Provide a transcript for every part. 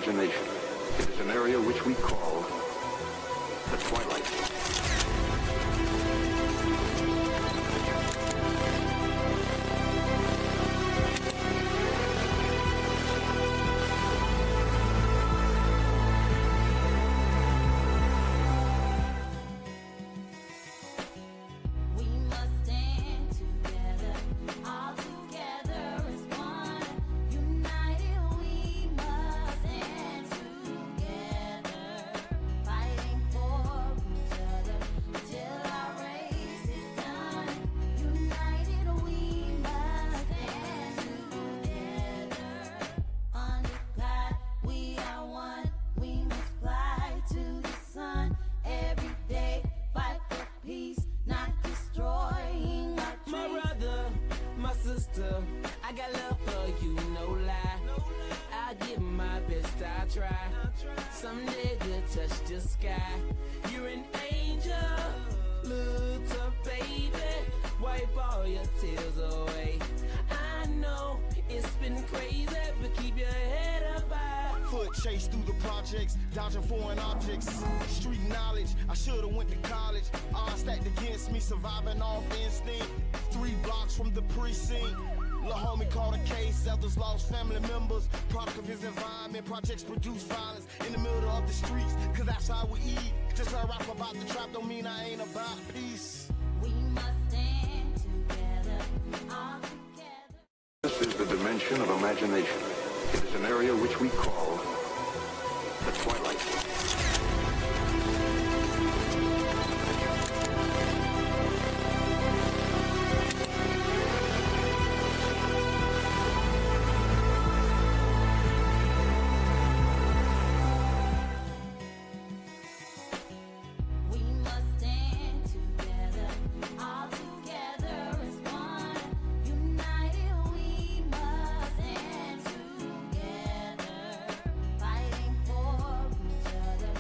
imagination. It is an area which we call the Twilight. I got love for you, no lie. I give my best, I try. Someday you'll touch the sky. You're an angel, little baby. Wipe all your tears away. I know it's been crazy, but keep your head up high. Foot chase through the projects, dodging foreign objects. Street knowledge, I should've went to college. Odds stacked against me, surviving off instinct. 3 blocks from the precinct. Lil' homie caught a case, others lost family members. Product of his environment, projects produce violence in the middle of the streets, cause that's how we eat. Just a rap about the trap don't mean I ain't about peace. We must stand together, all together. This is the dimension of imagination. It is an area which we call the Twilight. We must stand together, all together as one. United we must stand together, fighting for each other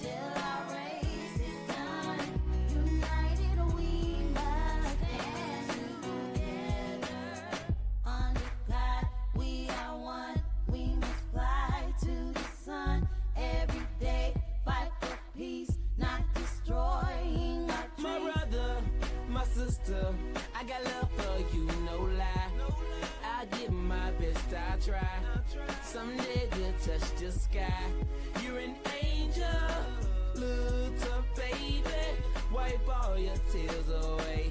till our race is done. United we must stand together. Under God we are one. We must fly to the sun every day. Fight for peace, not destroying our My dreams. brother, my sister, I got love for you, no lie. I give my best, I try. Someday you'll touch the sky. You're an angel, little baby. Wipe all your tears away.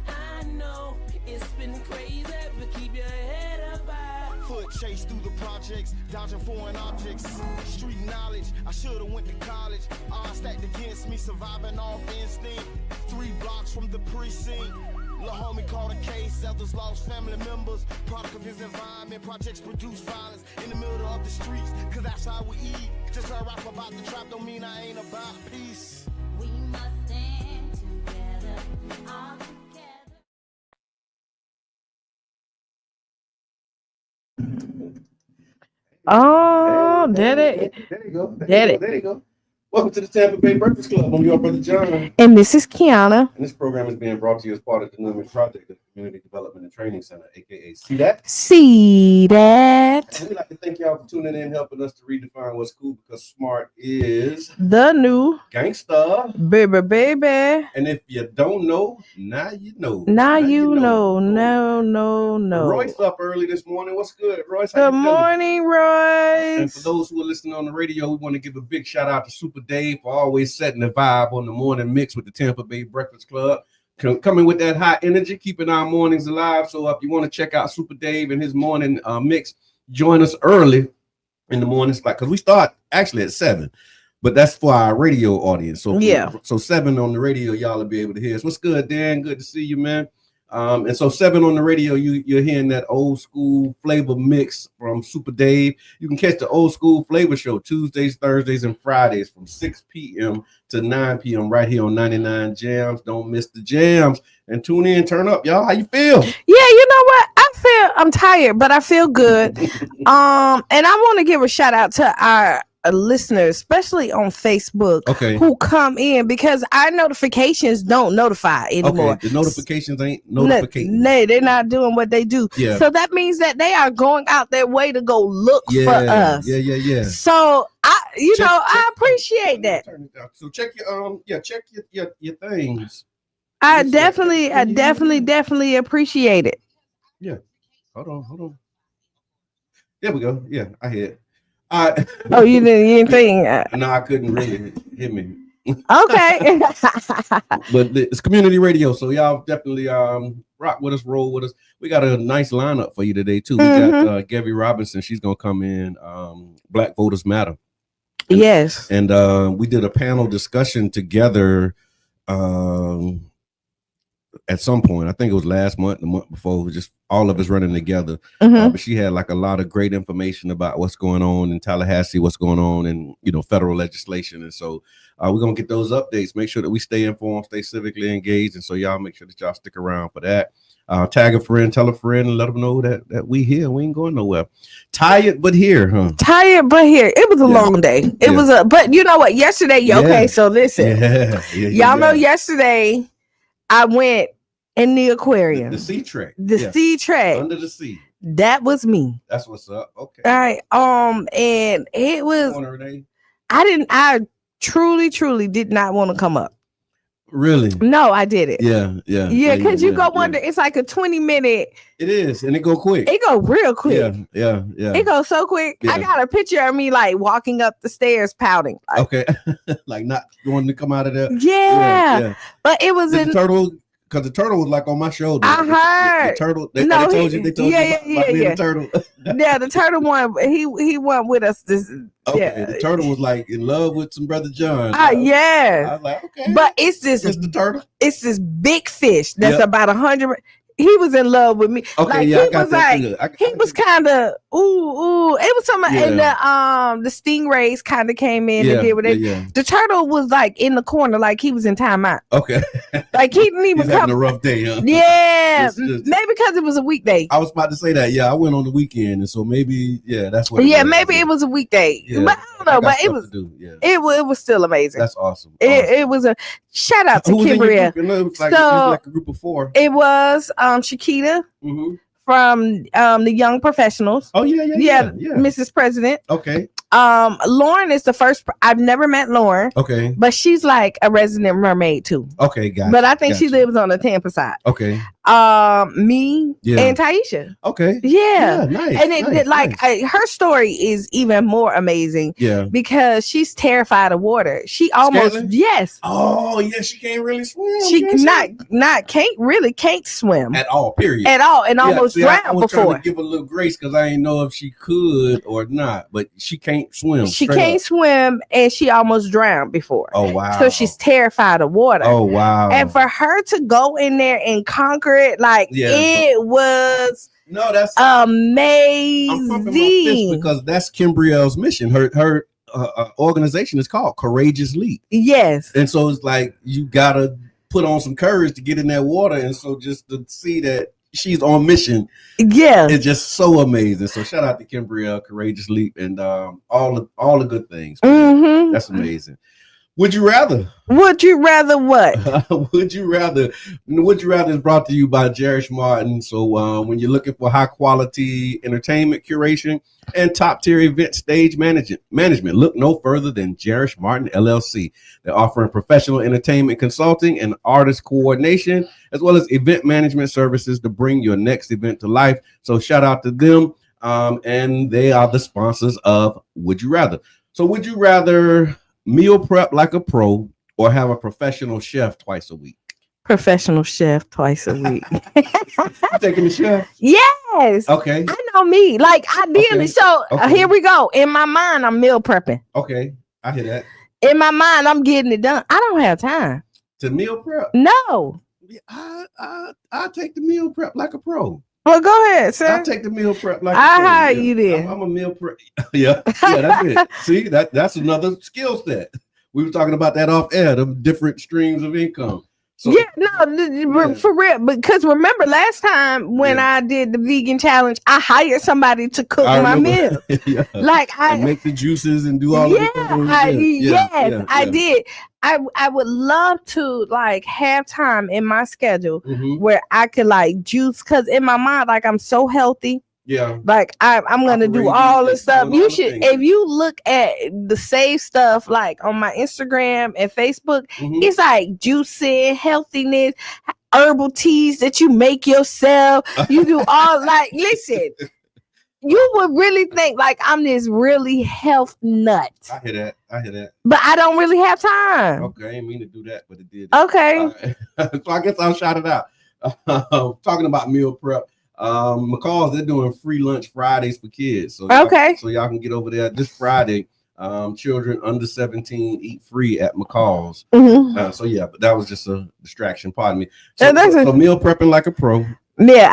I know it's been crazy, but keep your head up high. Foot chase through the projects, dodging foreign objects. Street knowledge, I should've went to college. Odds stacked against me, surviving off instinct. 3 blocks from the precinct. Lil' homie caught a case, others lost family members. Product of his environment, projects produce violence in the middle of the streets, cause that's how we eat. Just a rap about the trap don't mean I ain't about peace. We must stand together, all together. Oh, did it. There you go. Did it. There you go. Welcome to the Tampa Bay Breakfast Club. I'm your brother John. And this is Kiana. And this program is being brought to you as part of the Newman Project, the Community Development and Training Center, aka CDAT. See that? And we'd like to thank y'all for tuning in, helping us to redefine what's cool, because smart is The new gangsta. baby. And if you don't know, now you know. Now you know. No. Royce up early this morning. What's good, Royce? Good How you feeling? morning, And for Royce. those who are listening on the radio, we want to give a big shout out to Super Dave for always setting the vibe on the morning mix with the Tampa Bay Breakfast Club. Coming with that high energy, keeping our mornings alive. So if you want to check out Super Dave and his morning mix, join us early in the mornings, like, because we start actually at 7, but that's for our radio audience. So Yeah. so 7 on the radio, y'all will be able to hear us. What's good, Dan? Good to see you, man. And so 7 on the radio, you're hearing that old school flavor mix from Super Dave. You can catch the old school flavor show Tuesdays, Thursdays, and Fridays from 6 p.m. to 9 p.m. right here on 99 Jams. Don't miss the jams. And tune in, turn up, y'all. How you feel? Yeah, you know what? I'm tired, but I feel good. And I want to give a shout out to listeners, especially on Facebook, Okay. who come in because our notifications don't notify anymore. Okay, the notifications ain't notificating. They're not doing what they do. Yeah. So that means that they are going out their way to go look for us. Yeah. So I appreciate that. Turn it down. So check your things. I Yes, definitely appreciate it. Yeah. Hold on. There we go. Yeah, I hear it. All right. Oh, you didn't think? No, I couldn't really hear me. Okay. But it's community radio, so y'all definitely rock with us, roll with us. We got a nice lineup for you today too. We got Gabby Robinson. She's gonna come in. Black Voters Matter. Yes. And we did a panel discussion together at some point. I think it was last month, the month before. It was just all of us running together. But she had like a lot of great information about what's going on in Tallahassee, what's going on in federal legislation. And so we're gonna get those updates. Make sure that we stay informed, stay civically engaged, and so y'all make sure that y'all stick around for that. Tag a friend, tell a friend, and let them know that we here. We ain't going nowhere. Tired but here, huh? Tired but here. It was a long day. It was but you know what? Yesterday, okay. So listen, y'all know yesterday I went in the aquarium, the sea track, sea track under the sea. That was me. That's what's up. Okay. All right. And it was. I truly did not want to come up. Really? No, I did it. Yeah. Because you go wonder. It's like a 20-minute. It is, and it go quick. It go real quick. Yeah. It goes so quick. Yeah. I got a picture of me like walking up the stairs pouting. Like, okay, like not wanting to come out of there. Yeah. But it was the turtle. Because the turtle was like on my shoulder. I heard the turtle. They told you. They told you about being the turtle. Yeah, the turtle one. He went with us. Okay, the turtle was like in love with some brother John. Yeah. I was like, okay. But it's the turtle. It's this big fish that's about 100. He was in love with me. Okay, like, yeah, he was like, he was kind of ooh. It was something, and the stingrays kind of came in and did what they. Yeah. The turtle was like in the corner, like he was in timeout. Okay, like he didn't even He's having a rough day, huh? Yeah, maybe because it was a weekday. I was about to say that. Yeah, I went on the weekend, and so maybe that's what. Maybe it was a weekday, but I don't know. But it was. It was still amazing. That's awesome. It was a shout out to Kimberly. It was like a group of 4. It was Shakita from the Young Professionals. Oh yeah, Mrs. President. Okay. Lauren is the first. I've never met Lauren. Okay. But she's like a resident mermaid too. Okay, got. But I think she lives on the Tampa side. Okay. Me and Taisha. Okay. Yeah. Nice. And her story is even more amazing. Yeah. Because she's terrified of water. She almost yes. Oh yeah, she can't really swim. She can't swim at all. Period. At all, and almost drowned I was before. Trying to give a little grace because I didn't know if she could or not, but she can't swim. She can't swim, and she almost drowned before. Oh wow! So she's terrified of water. Oh wow! And for her to go in there and conquer it, it was that's amazing. I'm pumping my fist because that's Kimbrielle's mission. Her organization is called Courageous Leap. Yes, and so it's like you gotta put on some courage to get in that water, and so just to see that she's on mission, it's just so amazing. So shout out to Kimbrielle, Courageous Leap, and all the good things. That's amazing. Would you rather? Would you rather what? Would you rather is brought to you by Jerish Martin. So when you're looking for high quality entertainment curation and top tier event stage management, look no further than Jerish Martin LLC. They're offering professional entertainment consulting and artist coordination, as well as event management services to bring your next event to life. So shout out to them. And they are the sponsors of Would You Rather. So would you rather meal prep like a pro or have a professional chef twice a week? Professional chef twice a week. You taking the chef? Yes. Okay. I know me. Like ideally. Okay. So here we go. In my mind, I'm meal prepping. Okay. I hear that. In my mind, I'm getting it done. I don't have time to meal prep. No. I take the meal prep like a pro. Well, go ahead, sir. I take the meal prep like I hire you then. I'm a meal prep. Yeah, that's it. See, that's another skill set. We were talking about that off air, the different streams of income. So, for real. Because remember last time when I did the vegan challenge, I hired somebody to cook my meal. Like and make the juices and do all of the things. I did. I would love to like have time in my schedule where I could like juice, because in my mind, like I'm so healthy. Yeah, like I'm gonna do all this stuff. You should, if you look at the save stuff like on my Instagram and Facebook, it's like juicing, healthiness, herbal teas that you make yourself. You do all like, listen, you would really think like I'm this really health nut. I hear that. But I don't really have time. Okay, I didn't mean to do that, but it did. Okay. So I guess I'll shout it out. Talking about meal prep. McCall's, they're doing free lunch Fridays for kids. So y'all can get over there this Friday. Children under 17 eat free at McCall's. But that was just a distraction. Pardon me. So meal prepping like a pro. Yeah,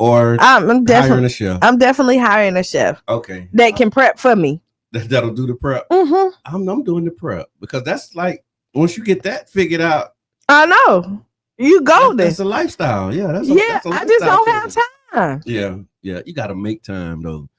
I'm definitely hiring a chef. I'm definitely hiring a chef. Okay, that can prep for me. That'll do the prep. I'm doing the prep because that's like once you get that figured out. I know you go there. That's a lifestyle. Yeah, that's a I just don't have time. Yeah. You got to make time though.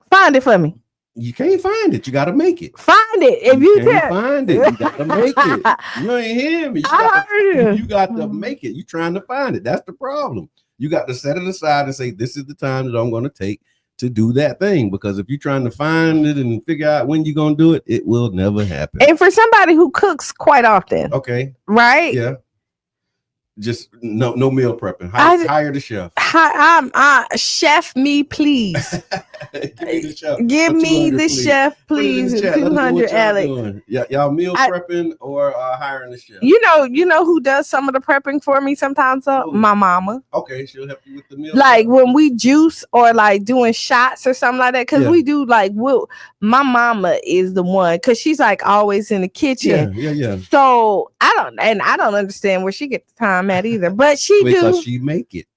Find it for me. You can't find it. You got to make it. Find it. If you can't find it, you got to make it. You ain't hear me. You got to make it. You trying to find it. That's the problem. You got to set it aside and say, this is the time that I'm going to take to do that thing. Because if you're trying to find it and figure out when you're going to do it, it will never happen. And for somebody who cooks quite often. Okay. Right? Yeah. Just no meal prepping. Hire the chef. Chef me, please. Give me the chef, please. 200, Alex. Y'all meal prepping or hiring the chef? You know who does some of the prepping for me sometimes? My mama. Okay, she'll help you with the meal. Like when we juice or like doing shots or something like that, because we do like my mama is the one, because she's like always in the kitchen. Yeah. So I don't understand where she gets the time at either, but because she make it.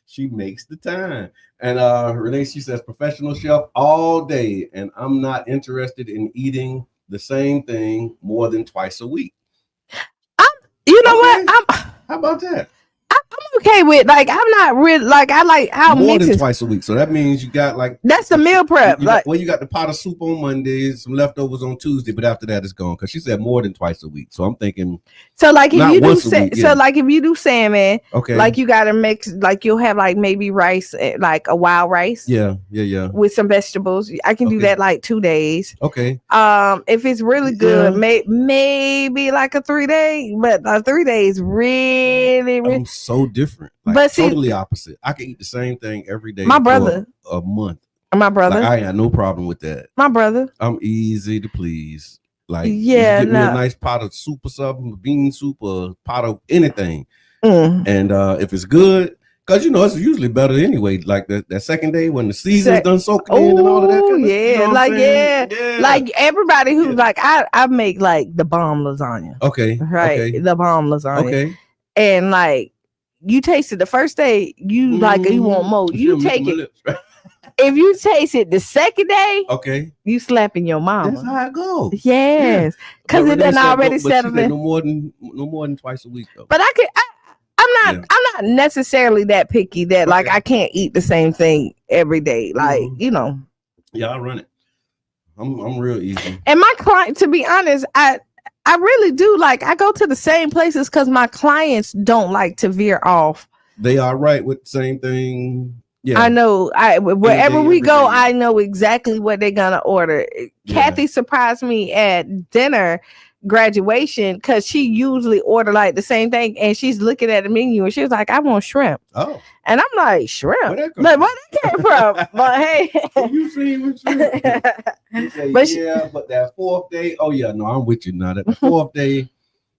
She makes the time. And Renee, she says professional chef all day, and I'm not interested in eating the same thing more than twice a week. You know what? How about that? I'm okay with, like, I'm not really like, I like how more than twice a week. So that means you got like, that's the meal prep. You got the pot of soup on Mondays, some leftovers on Tuesday, but after that it's gone, because she said more than twice a week. So I'm thinking, so like if you do like if you do salmon, okay, like you gotta mix, like you'll have like maybe rice, like a wild rice, with some vegetables. I can do that like 2 days. Okay. If it's really good, maybe like a 3 day, but 3 days really I'm so different. Like, but totally opposite. I can eat the same thing every day. My brother, a month. My brother, like, I had no problem with that. My brother, I'm easy to please. Like, give me a nice pot of soup or something, bean soup, or pot of anything. And if it's good, because it's usually better anyway. Like that second day when the season's done soaking in and all of that. Kind of, like everybody who's like, I make like the bomb lasagna. Okay, right, the bomb lasagna. Okay, and like you taste it the first day, you like you want more. You take it. If you taste it the second day, okay, you slapping your mama. That's how it goes. Yes, because it done already settled in. No more than twice a week though. But I'm not necessarily that picky that like I can't eat the same thing every day. Like Yeah, I run it. I'm real easy. And my client, to be honest, I really do like, I go to the same places because my clients don't like to veer off. They are right with the same thing. Yeah, I know. Wherever we go, I know exactly what they're gonna order. Kathy surprised me at dinner graduation because she usually order like the same thing, and she's looking at the menu and she was like, I want shrimp. Oh, and I'm like, shrimp? Like, where that came from? But hey, you see what you say, but that fourth day, I'm with you now. That fourth day,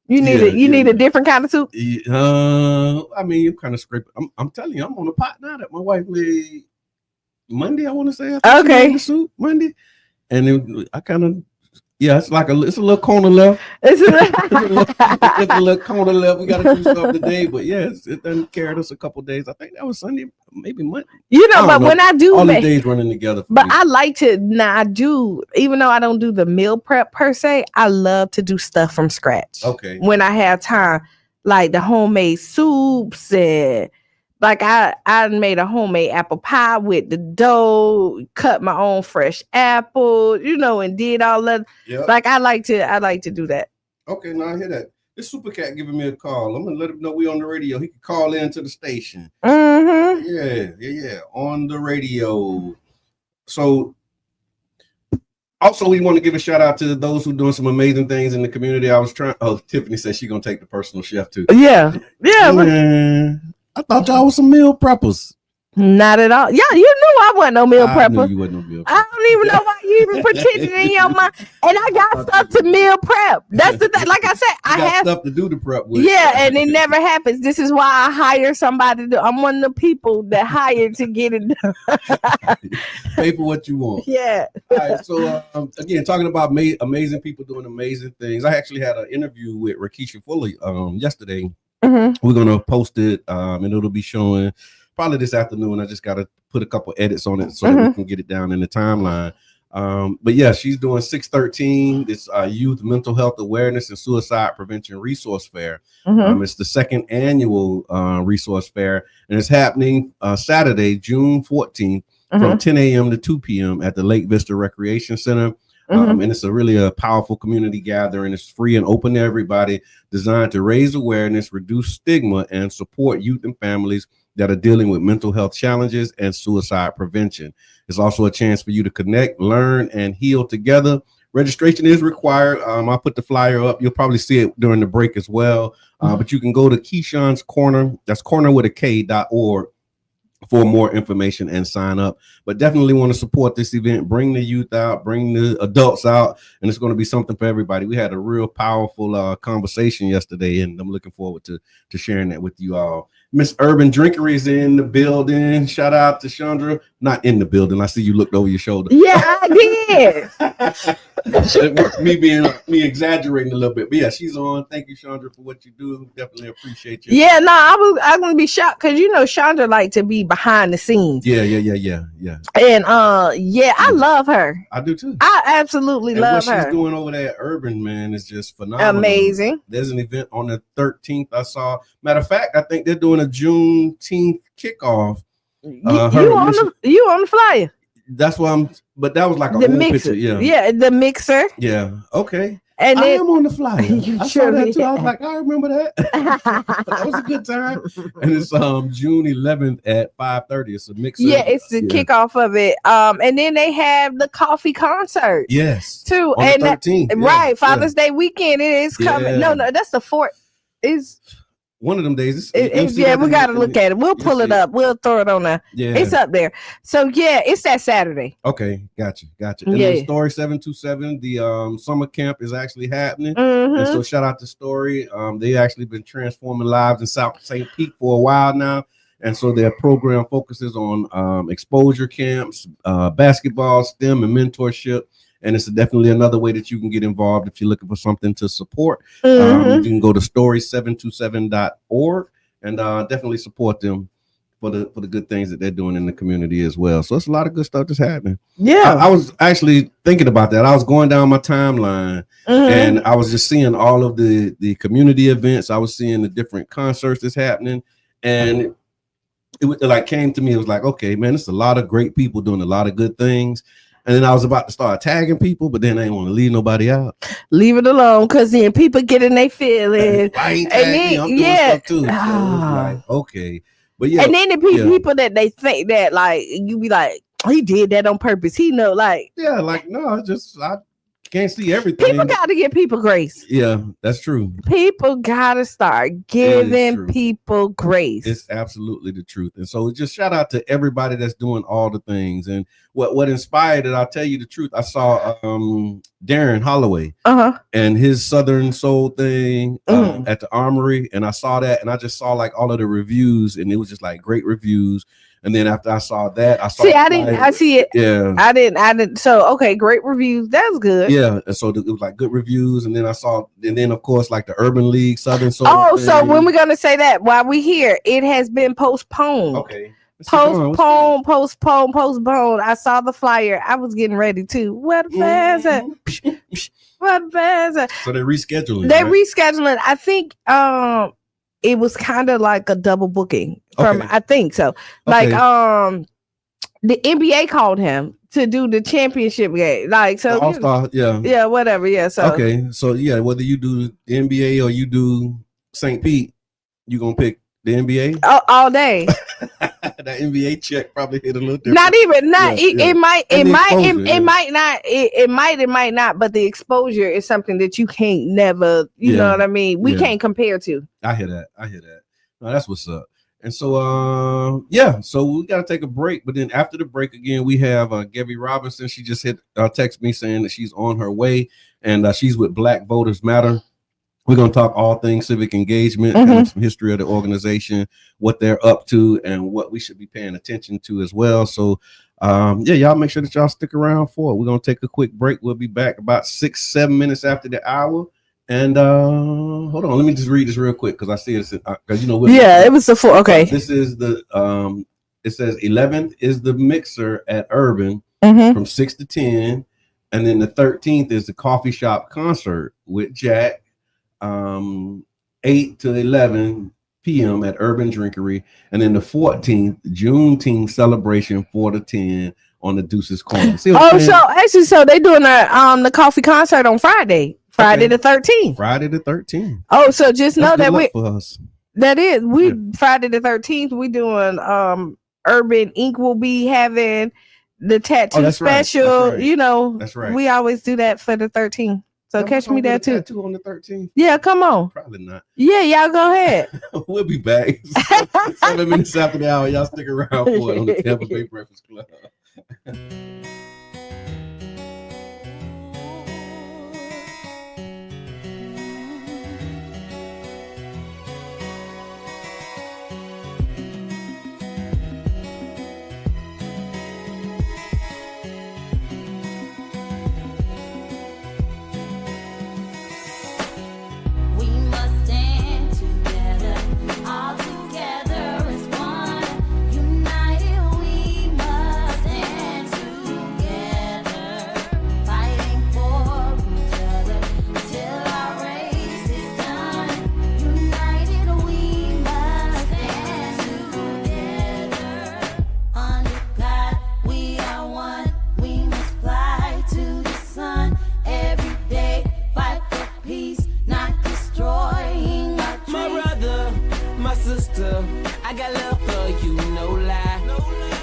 you need a different kind of soup. I mean, you kind of scrape. I'm telling you, I'm on a pot now that my wife made Monday. I want to say okay, the soup Monday, and then I kind of. Yeah, it's a little corner left. It's a little corner left. We got to do something today, but it done carried us a couple days. I think that was Sunday, maybe Monday. But when I do all the days running together. But me. I like to I do, even though I don't do the meal prep per se, I love to do stuff from scratch. Okay. When I have time. like the homemade soups, and like I made a homemade apple pie with the dough, cut my own fresh apple, and did all that. Yep. Like I like to do that. Okay, now I hear that. This super cat giving me a call. I'm gonna let him know we on the radio. He can call in to the station. Mm-hmm. Yeah, on the radio. So also we want to give a shout out to those who doing some amazing things in the community. Tiffany said she's gonna take the personal chef too. Yeah. Man, I thought y'all was some meal preppers. Not at all. Yeah, you knew I wasn't no meal prepper. I knew you wasn't no meal prepper. I don't even know why you even pretended in your mind. And I got stuff to meal prep. That's the thing. Like I said, I have stuff to do the prep with. Yeah, and it never happens. This is why I hire somebody to do. I'm one of the people that hired to get it done. Pay for what you want. Yeah. All right. So again, talking about amazing people doing amazing things. I actually had an interview with Rakisha Fuller yesterday. Mm-hmm. We're gonna post it, and it'll be showing probably this afternoon. I just got to put a couple edits on it so that we can get it down in the timeline. But yeah, she's doing 613. This Youth Mental Health Awareness and Suicide Prevention Resource Fair. It's the second annual resource fair, and it's happening Saturday, June 14th, from 10 a.m. to 2 p.m. at the Lake Vista Recreation Center. And it's really a powerful community gathering. It's free and open to everybody, designed to raise awareness, reduce stigma, and support youth and families that are dealing with mental health challenges and suicide prevention. It's also a chance for you to connect, learn, and heal together. Registration is required. I'll put the flyer up. You'll probably see it during the break as well. But you can go to Keyshawn's Corner. That's corner with a K.org for more information and sign up. But definitely want to support this event. Bring the youth out, bring the adults out, and it's going to be something for everybody. We had a real powerful conversation yesterday, and I'm looking forward to sharing that with you all. Miss Urban Drinkery is in the building. Shout out to Chandra. Not in the building. I see you looked over your shoulder. Yeah, I did. me exaggerating a little bit, but yeah, she's on. Thank you, Chandra, for what you do. Definitely appreciate you. Yeah, no, I'm gonna be shocked because Chandra like to be behind the scenes. Yeah. And I love her. I do too. I absolutely love her. What she's doing over there at Urban, man, is just phenomenal. Amazing. There's an event on the 13th. I saw. Matter of fact, I think they're doing a Juneteenth kickoff. You on the flyer? That's why but that was like a the whole mixer. Picture. Yeah, the mixer. Yeah. Okay. And I am on the flyer. I saw that too. Yeah. I was like, I remember that. That was a good time. And it's June 11th at 5:30. It's a mixer. Yeah, it's the kickoff of it. And then they have the coffee concert. Yes. Too. On and the 13th. Right, Father's Day weekend. It is coming. Yeah. No, that's the 4th. Is one of them days. Yeah, we got to look at it. We'll pull it up. We'll throw it on there. Yeah, it's up there. So yeah, it's that Saturday. Okay, gotcha. And then Story 727, the summer camp is actually happening. And so shout out to Story. They actually been transforming lives in South St. Pete for a while now. And so their program focuses on exposure camps, basketball, STEM, and mentorship. And it's definitely another way that you can get involved if you're looking for something to support. You can go to story727.org and definitely support them for the good things that they're doing in the community as well. So it's a lot of good stuff that's happening. Yeah. I was actually thinking about that. I was going down my timeline and I was just seeing all of the community events. I was seeing the different concerts that's happening. And it came to me. It was like, okay, man, it's a lot of great people doing a lot of good things. And then I was about to start tagging people, but then I didn't want to leave nobody out. Leave it alone, because then people get in their feelings. I ain't tagging, I'm doing stuff too. So like, okay. But yeah. And then the people that they think that, like, you be like, he did that on purpose. He know, like. Yeah, like, no, I can't see everything. People got to give people grace. Yeah, that's true. People got to start giving people grace. It's absolutely the truth. And so just shout out to everybody that's doing all the things. And what inspired it, I'll tell you the truth. I saw Darren Holloway and his Southern Soul thing at the Armory. And I saw that and I just saw like all of the reviews and it was just like great reviews. And then after I saw that, I see it. Yeah. I didn't. So, okay, great reviews. That's good. Yeah. And so it was like good reviews. And then and then of course, like the Urban League Southern Soul. Oh, thing. So when we're going to say that while we here, it has been postponed. Okay. Postponed. I saw the flyer. I was getting ready to. Where the fans at? Where the fans at? So they're rescheduling. They're rescheduling. I think it was kind of like a double booking from, Okay. I think so. Like, Okay. the NBA called him to do the championship game. Like, so The All-Star, yeah. yeah, whatever. Yeah. So Okay. So yeah, whether you do the NBA or you do St. Pete, you gonna pick the NBA? all day. That NBA check probably hit a little different. Not even Yeah, it might And the exposure, it might not, but the exposure is something that you can't never, you know what I mean? We can't compare to. I hear that. No, that's what's up. And so so we gotta take a break. But then after the break again, we have Gabby Robinson. She just text me saying that she's on her way, and she's with Black Voters Matter. We're going to talk all things civic engagement, kind of some history of the organization, what they're up to, and what we should be paying attention to as well. So, y'all make sure that y'all stick around for it. We're going to take a quick break. We'll be back about 6-7 minutes after the hour. And hold on, let me just read this real quick because I see it. Because it was the 4. Okay. This is the it says 11th is the mixer at Urban from 6 to 10, and then the 13th is the coffee shop concert with Jack. 8 to 11 p.m. at Urban Drinkery, and then the 14th Juneteenth celebration 4 to 10 on the Deuces Corner. So they doing the coffee concert on Friday the 13th. Friday the 13th. Oh, so just know that Friday the 13th we doing Urban Inc. will be having the tattoo special. Right. You know, that's right. We always do that for the 13th. So catch me there too. Tattoo on the 13th. Yeah, come on. Probably not. Yeah, y'all go ahead. We'll be back 7 minutes after the hour. Y'all stick around for it on the Tampa Bay Breakfast Club. We must stand together, all together as one. United, we must stand together, fighting for each other till our race is done. United, we must stand together. Under God, we are one. We must fly to the sun every day, fight for peace, not destroying our dreams. My brother, my sister, I got love for you, no lie.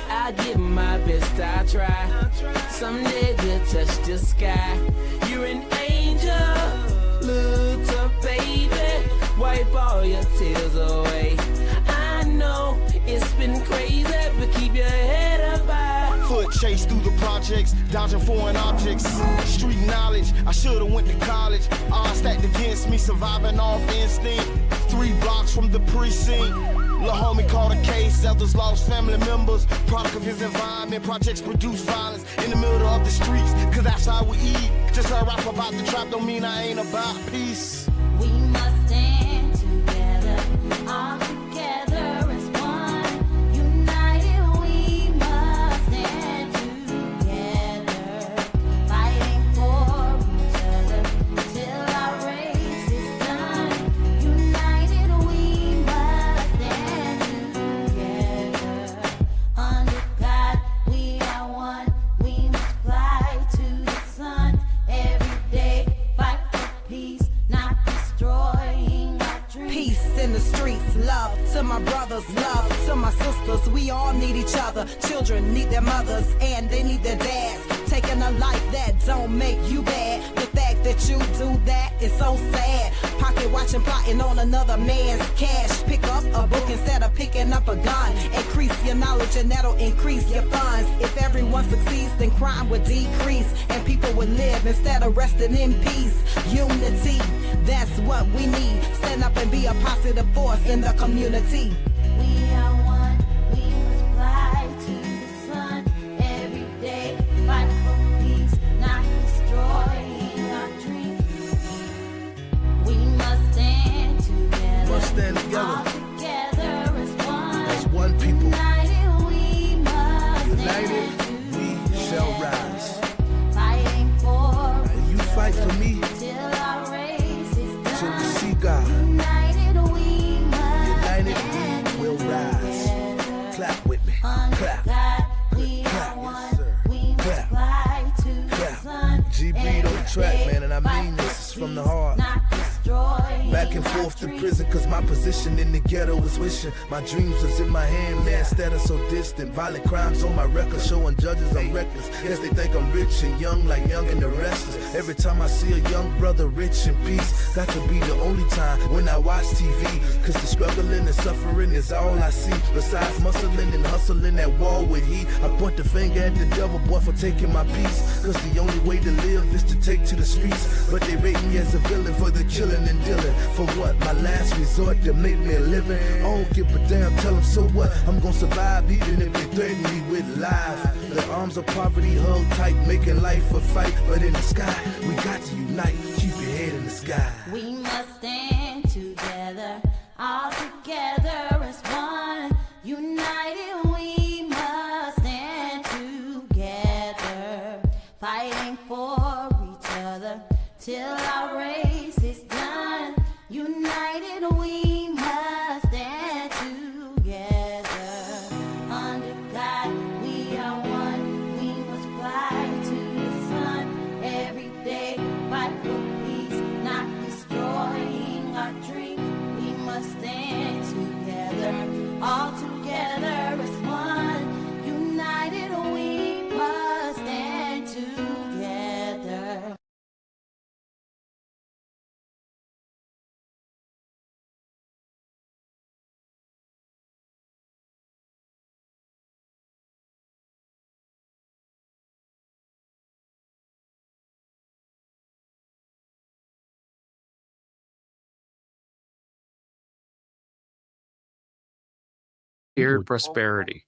I give my best, I try. Someday we'll touch the sky. You're an angel, little baby. Wipe all your tears away. I know it's been crazy, but keep your head up high. Foot chase through the projects, dodging foreign objects. Street knowledge, I should've went to college. Odds stacked against me, surviving off instinct. 3 blocks from the precinct. Lil' homie caught a case, others lost family members. Product of his environment, projects produce violence in the middle of the streets, cause that's how we eat. Just I rap about the trap don't mean I ain't about peace. We must stand together, all together as one. United, we must stand together, fighting for each other till our race is done. United, we must stand together. Under God, we are one. We must fly to the sun every day, fight for peace, not destroying our dreams. Peace in the streets, love to my brothers, love to my sisters. We all need each other. Children need their mothers and they need their dads. Taking a life that don't make you bad. The fact that you do that is so sad. Pocket watching, plotting on another man's cash. Pick up a book instead of picking up a gun. Increase your knowledge and that'll increase your funds. If everyone succeeds, then crime would decrease and people would live instead of resting in peace. Unity, that's what we need. Stand up and be a positive force in the community. We are one, we must fly to the sun every day, fight for peace, not destroying our dreams. We must stand together, Must stand together. all together as one. As one people. United, we must United, stand we shall rise. fighting for And you fight for me till our race is till we done. see God. United, we must G beat on the track, man, and I mean this is from the heart. Back and forth to prison, cause my position in the ghetto was wishing my dreams was in my hand, man, instead of so distant. Violent crimes on my record, showing judges I'm reckless. Guess they think I'm rich and young, like Young and the Restless. Every time I see a young brother rich in peace, got to be the only time when I watch TV. Cause the struggling and suffering is all I see. Besides muscling and hustling that wall with heat, I point the finger at the devil, boy, for taking my peace. Cause the only way to live is to take to the streets. But they rate me as a villain for the killing and dealing. For what? My last resort to make me a living. I don't give a damn, tell them so what? I'm gonna survive even if they threaten me with life. The arms of poverty held tight, making life a fight. But in the sky, we got to unite. Keep your head in the sky. We must stand together, all together as one. United, we must stand together, fighting for each other till our race is done. United, we must stand together. Under God, we are one. We must fly to the sun every day, fight for peace, not destroying our dreams. We must stand together, all together as one. United, we must stand together. Shared prosperity.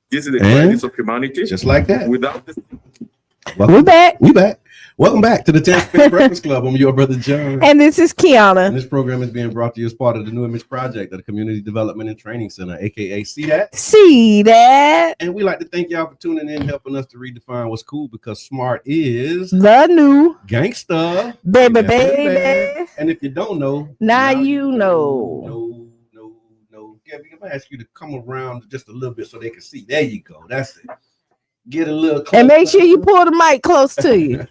This is the And greatness of humanity. just like that. Without this, We're back. We back. Welcome back to the Tampa Bay Breakfast Club. I'm your brother John. And this is And Kiana. this program is being brought to you as part of the New Image Project of the Community Development and Training Center, aka CDAT. See that? And we like to thank y'all for tuning in, helping us to redefine what's cool, because smart is The new gangsta. baby, Yeah, baby. And if you don't know, Now you know. No. Gabby, I'm gonna ask you to come around just a little bit so they can see. There you go. That's it. Get a little closer. And make sure you pull the mic close to you.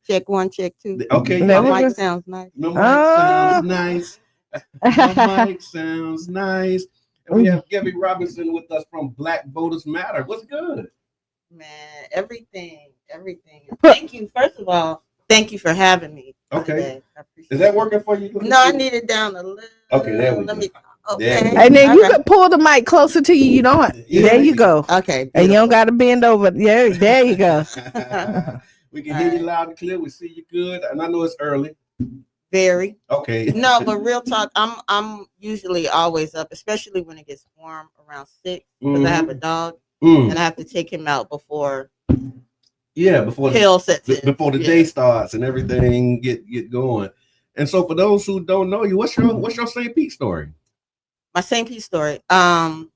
Check one, check two. Okay. There My we mic go. sounds nice. My mic sounds nice. My mic sounds nice. And we have Gabby Robinson with us from Black Voters Matter. What's good? Man, everything. Thank you. First of all, thank you for having me. Okay. Today. I appreciate Is that it. working for you? No, I need it down a little. Okay, there we Let go. me. There Okay. we go. And then you Okay. can pull the mic closer to you. You don't. Yeah. There you go. Okay. And you don't beautiful. got to bend over. Yeah, there you go. We can hear you loud and clear. We see you good. And I know it's early. Very. Okay. No, but real talk. I'm usually always up, especially when it gets warm around 6, because I have a dog and I have to take him out before Yeah, before hell sets in. before the day starts and everything get going. And so for those who don't know you, what's your St. Pete story? My St. Pete story. I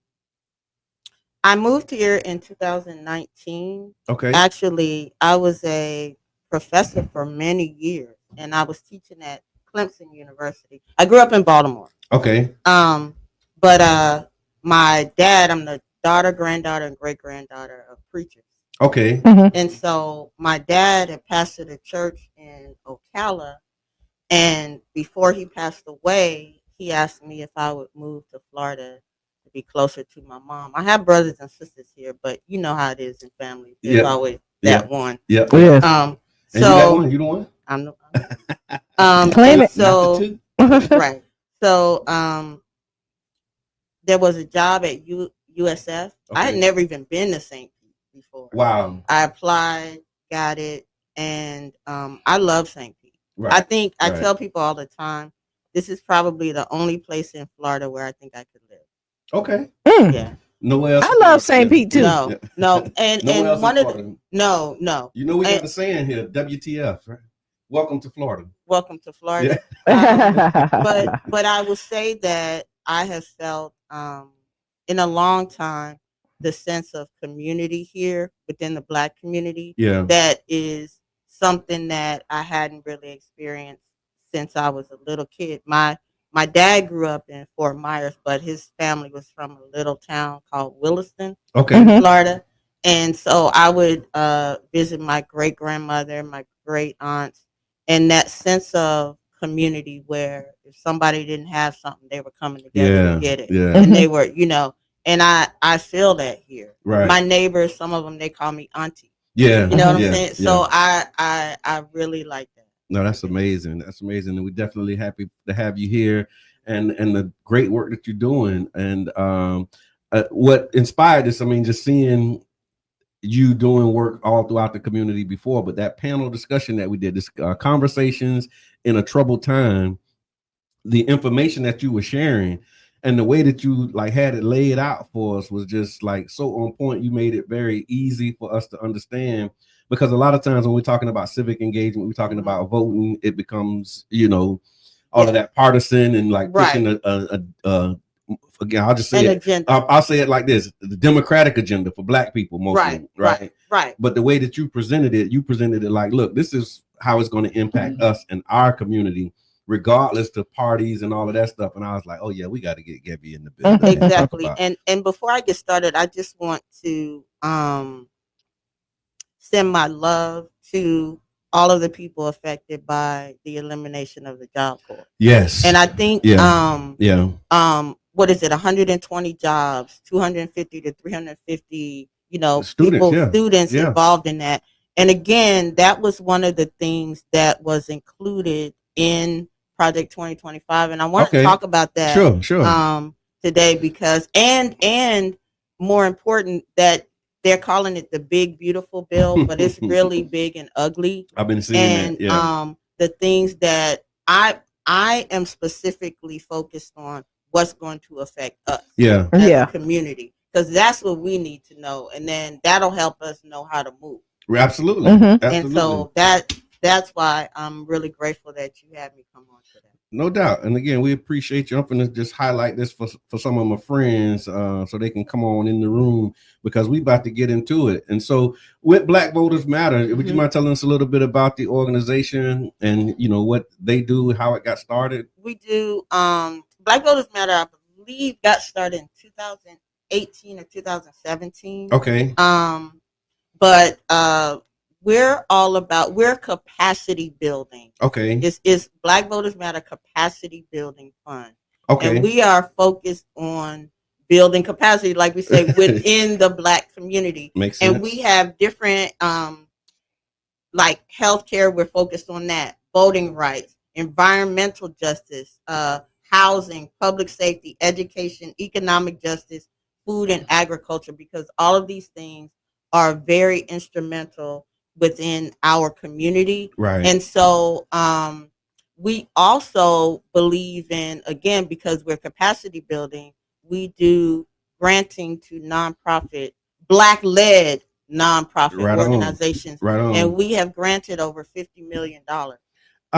moved here in 2019. Okay. Actually, I was a professor for many years, and I was teaching at Clemson University. I grew up in Baltimore. Okay. But my dad, I'm the daughter, granddaughter, and great granddaughter of preachers. Okay. And so my dad had pastored a church in Ocala, and before he passed away, he asked me if I would move to Florida to be closer to my mom. I have brothers and sisters here, but you know how it is in families. There's Yep. always that one. Yep. Yeah. And you So got one? You the one? I'm the Claim it. so Not the two? right. So there was a job at USF. I had Okay. never even been to St. Wow. I applied, got it, and I love St. Pete. Right. I think I Right. tell people all the time, this is probably the only place in Florida where I think I could live. Okay. Yeah. Nowhere else. I love St. Pete too. No, no, Nowhere else and one in of Florida. the no. You know we And- got the saying here, WTF, right? Welcome to Florida. Welcome to Florida. But I will say that I have felt in a long time the sense of community here within the Black community. Yeah. That is something that I hadn't really experienced since I was a little kid. My dad grew up in Fort Myers, but his family was from a little town called Williston, Okay. Florida. And so I would visit my great grandmother, my great aunts, and that sense of community where if somebody didn't have something, they were coming together to get it. Yeah. And they were, and I feel that here. Right. My neighbors, some of them, they call me auntie. Yeah. You know what I'm Yeah. saying? Yeah. So I really like that. No, that's amazing. That's amazing. And we're definitely happy to have you here and the great work that you're doing. And what inspired this, I mean, just seeing you doing work all throughout the community before, but that panel discussion that we did, this conversations in a troubled time, the information that you were sharing and the way that you like had it laid out for us was just like so on point. You made it very easy for us to understand, because a lot of times when we're talking about civic engagement, we're talking about voting, it becomes, all of that partisan and like pushing again, I'll just say I'll say it like this: the Democratic agenda for Black people, mostly, right. But the way that you presented it like, look, this is how it's going to impact us and our community, regardless to parties and all of that stuff. And I was like, oh yeah, we got to get Gabby in the building. Exactly. And before I get started, I just want to send my love to all of the people affected by the elimination of the Job Corps. Yes. And I think what is it, 120 jobs, 250 to 350, students involved in that. And again, that was one of the things that was included in Project 2025. And I want to talk about that today because and more important, that they're calling it the big beautiful bill, but it's really big and ugly. I've been seeing that. The things that I am specifically focused on what's going to affect us as a community, because that's what we need to know, and then that'll help us know how to move. Absolutely. And so that's why I'm really grateful that you had me come on today. No doubt. And again, we appreciate you. I'm going to just highlight this for some of my friends so they can come on in the room, because we about to get into it. And so with Black Voters Matter, would you mind telling us a little bit about the organization and, what they do, how it got started? We do. Black Voters Matter, I believe, got started in 2018 or 2017. Okay. But we're capacity building. Okay. It's Black Voters Matter Capacity Building Fund. Okay. And we are focused on building capacity, like we say, within the Black community. Makes sense. And we have different, like healthcare, we're focused on that, voting rights, environmental justice, housing, public safety, education, economic justice, food and agriculture, because all of these things are very instrumental within our community. Right. And so we also believe in, again, because we're capacity building, we do granting to nonprofit, Black-led nonprofit organizations. Right on. And we have granted over $50 million to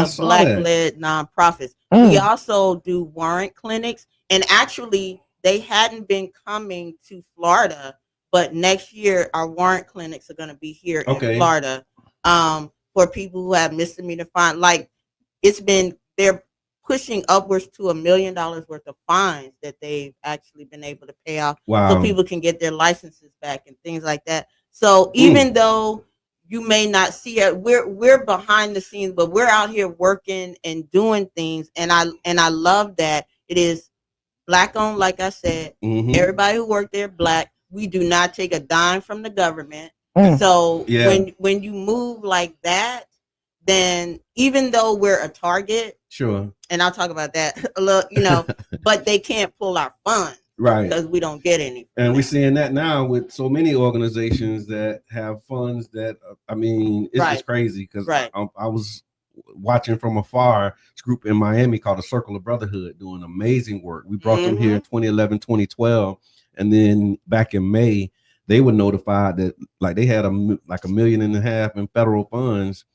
saw Black-led nonprofits. We also do warrant clinics. And actually, they hadn't been coming to Florida, but next year, our warrant clinics are going to be here in Florida for people who have misdemeanor fines. Like, they're pushing upwards to $1 million worth of fines that they've actually been able to pay off. Wow. So people can get their licenses back and things like that. So even though you may not see it, we're behind the scenes, but we're out here working and doing things. And I love that it is Black owned, like I said. Everybody who worked there, Black. We do not take a dime from the government. So when you move like that, then even though we're a target, sure, and I'll talk about that a little, but they can't pull our funds. Right. Because we don't get any. And we're seeing that now with so many organizations that have funds that, I mean, it's just crazy because I was watching from afar this group in Miami called the Circle of Brotherhood doing amazing work. We brought them here in 2011, 2012. And then back in May, they were notified that like they had like $1.5 million in federal funds.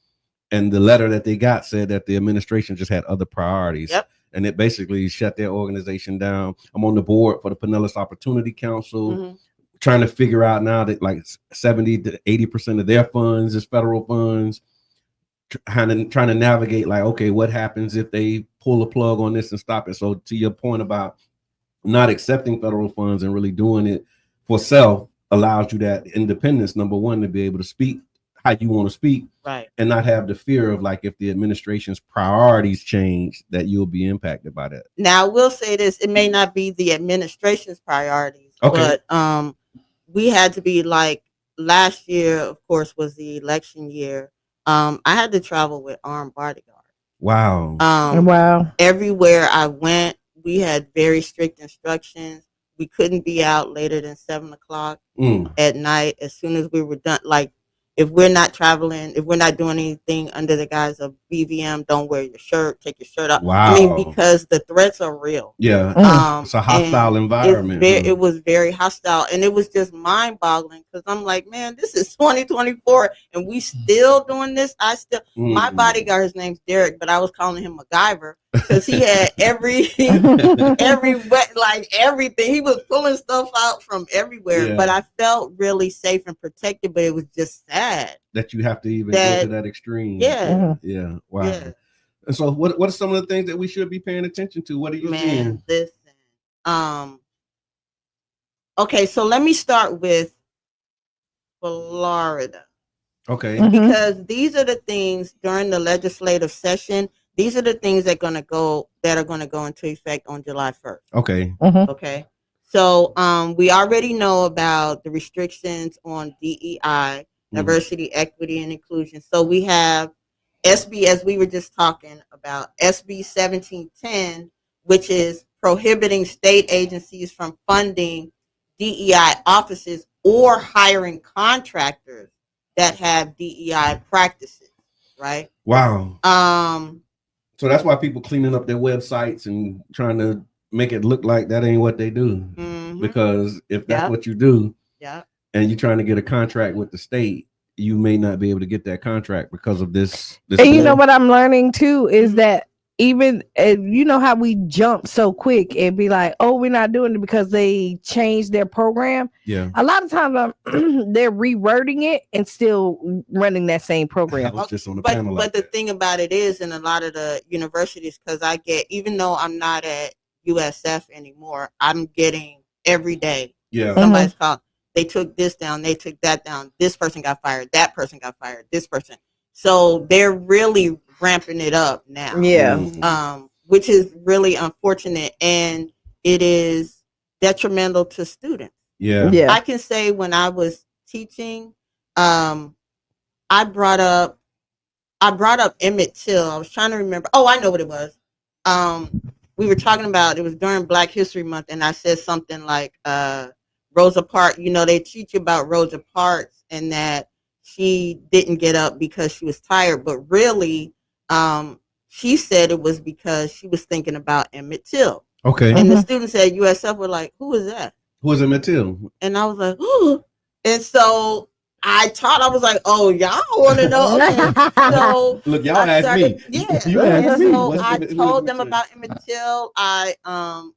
And the letter that they got said that the administration just had other priorities. Yep. And it basically shut their organization down. I'm on the board for the Pinellas Opportunity Council, trying to figure out now that like 70 to 80% of their funds is federal funds, trying to navigate like, okay, what happens if they pull a plug on this and stop it? So to your point about not accepting federal funds and really doing it for self allows you that independence, number one, to be able to speak how you want to speak, right, and not have the fear of like if the administration's priorities change that you'll be impacted by that. Now I will say this, it may not be the administration's priorities, but we had to be like last year, of course, was the election year. I had to travel with armed bodyguards. Wow. Wow. Everywhere I went, we had very strict instructions. We couldn't be out later than 7:00 at night. As soon as we were done, like if we're not traveling, if we're not doing anything under the guise of BVM, don't wear your shirt, take your shirt off. Wow. I mean, because the threats are real. Yeah. It's a hostile environment. It was very hostile. And it was just mind boggling because I'm like, man, this is 2024 and we still doing this. My bodyguard, his name's Derek, but I was calling him MacGyver because he had everything. He was pulling stuff out from everywhere, but I felt really safe and protected, but it was just sad that you have to even go to that extreme. Yeah. Yeah. Wow. Yeah. And so what are some of the things that we should be paying attention to? What are you seeing? Listen. Okay, so let me start with Florida. Okay. Because these are the things during the legislative session. These are the things that are going to go into effect on July 1st. Okay. Okay. So we already know about the restrictions on DEI, diversity, equity, and inclusion. So we have SB, as we were just talking about, SB 1710, which is prohibiting state agencies from funding DEI offices or hiring contractors that have DEI practices, right? Wow. So that's why people cleaning up their websites and trying to make it look like that ain't what they do. Because if that's what you do, and you're trying to get a contract with the state, you may not be able to get that contract because of this. And you know what I'm learning too is that even you know how we jump so quick and be like, oh, we're not doing it because they changed their program. Yeah. A lot of times they're rewording it and still running that same program. I was just on the panel. But the thing about it is, in a lot of the universities, because I get, even though I'm not at USF anymore, I'm getting every day. Yeah. Somebody's calling. They took this down. They took that down. This person got fired. That person got fired. This person. So they're really ramping it up now. Yeah. Which is really unfortunate, and it is detrimental to students. Yeah. I can say when I was teaching, I brought up Emmett Till. I was trying to remember. Oh, I know what it was. We were talking about, it was during Black History Month, and I said something like Rosa Parks. You know, they teach you about Rosa Parks and that she didn't get up because she was tired, but really, she said it was because she was thinking about Emmett Till. Okay. And the students at USF were like, "Who is that? Who is Emmett Till?" And I was like, "Oh." And so I was like, "Oh, y'all want to know?" Okay. So look, y'all asked me. Yeah. You asked me. So I told them about Emmett Till.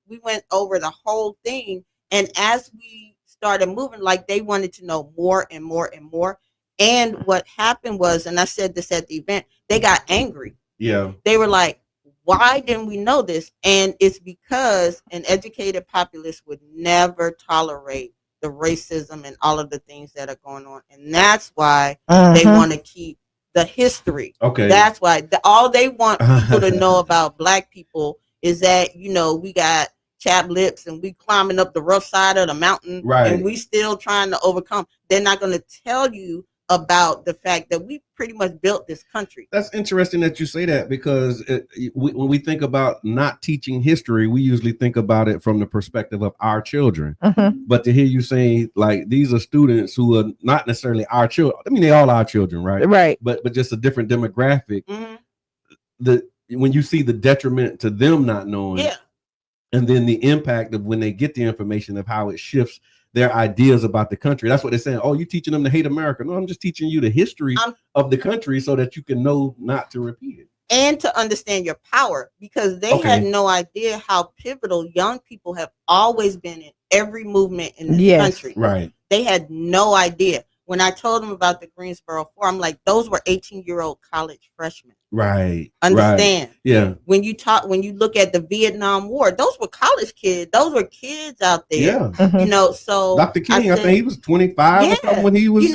We went over the whole thing, and as we started moving, like they wanted to know more and more and more. And what happened was, and I said this at the event, they got angry. Yeah. They were like, why didn't we know this? And it's because an educated populace would never tolerate the racism and all of the things that are going on. And that's why they want to keep the history. Okay. That's why all they want people to know about Black people is that, you know, we got chapped lips and we climbing up the rough side of the mountain, right, and we still trying to overcome. They're not going to tell you about the fact that we pretty much built this country. That's interesting that you say that, because when we think about not teaching history, we usually think about it from the perspective of our children. But to hear you say, like, these are students who are not necessarily our children. I mean, they all our children, right? Right. But just a different demographic. Mhm. When you see the detriment to them not knowing, Yeah. and then the impact of when they get the information of how it shifts their ideas about the country. That's what they're saying. Oh, you teaching them to hate America? No, I'm just teaching you the history of the country so that you can know not to repeat it. And to understand your power, because they had no idea how pivotal young people have always been in every movement in this country. Right. They had no idea. When I told them about the Greensboro Four, I'm like, those were 18-year-old college freshmen. Right. Understand? Right. Yeah. When you look at the Vietnam War, those were college kids. Those were kids out there. Yeah. You know, so Dr. King, I think he was 25 or something when he was.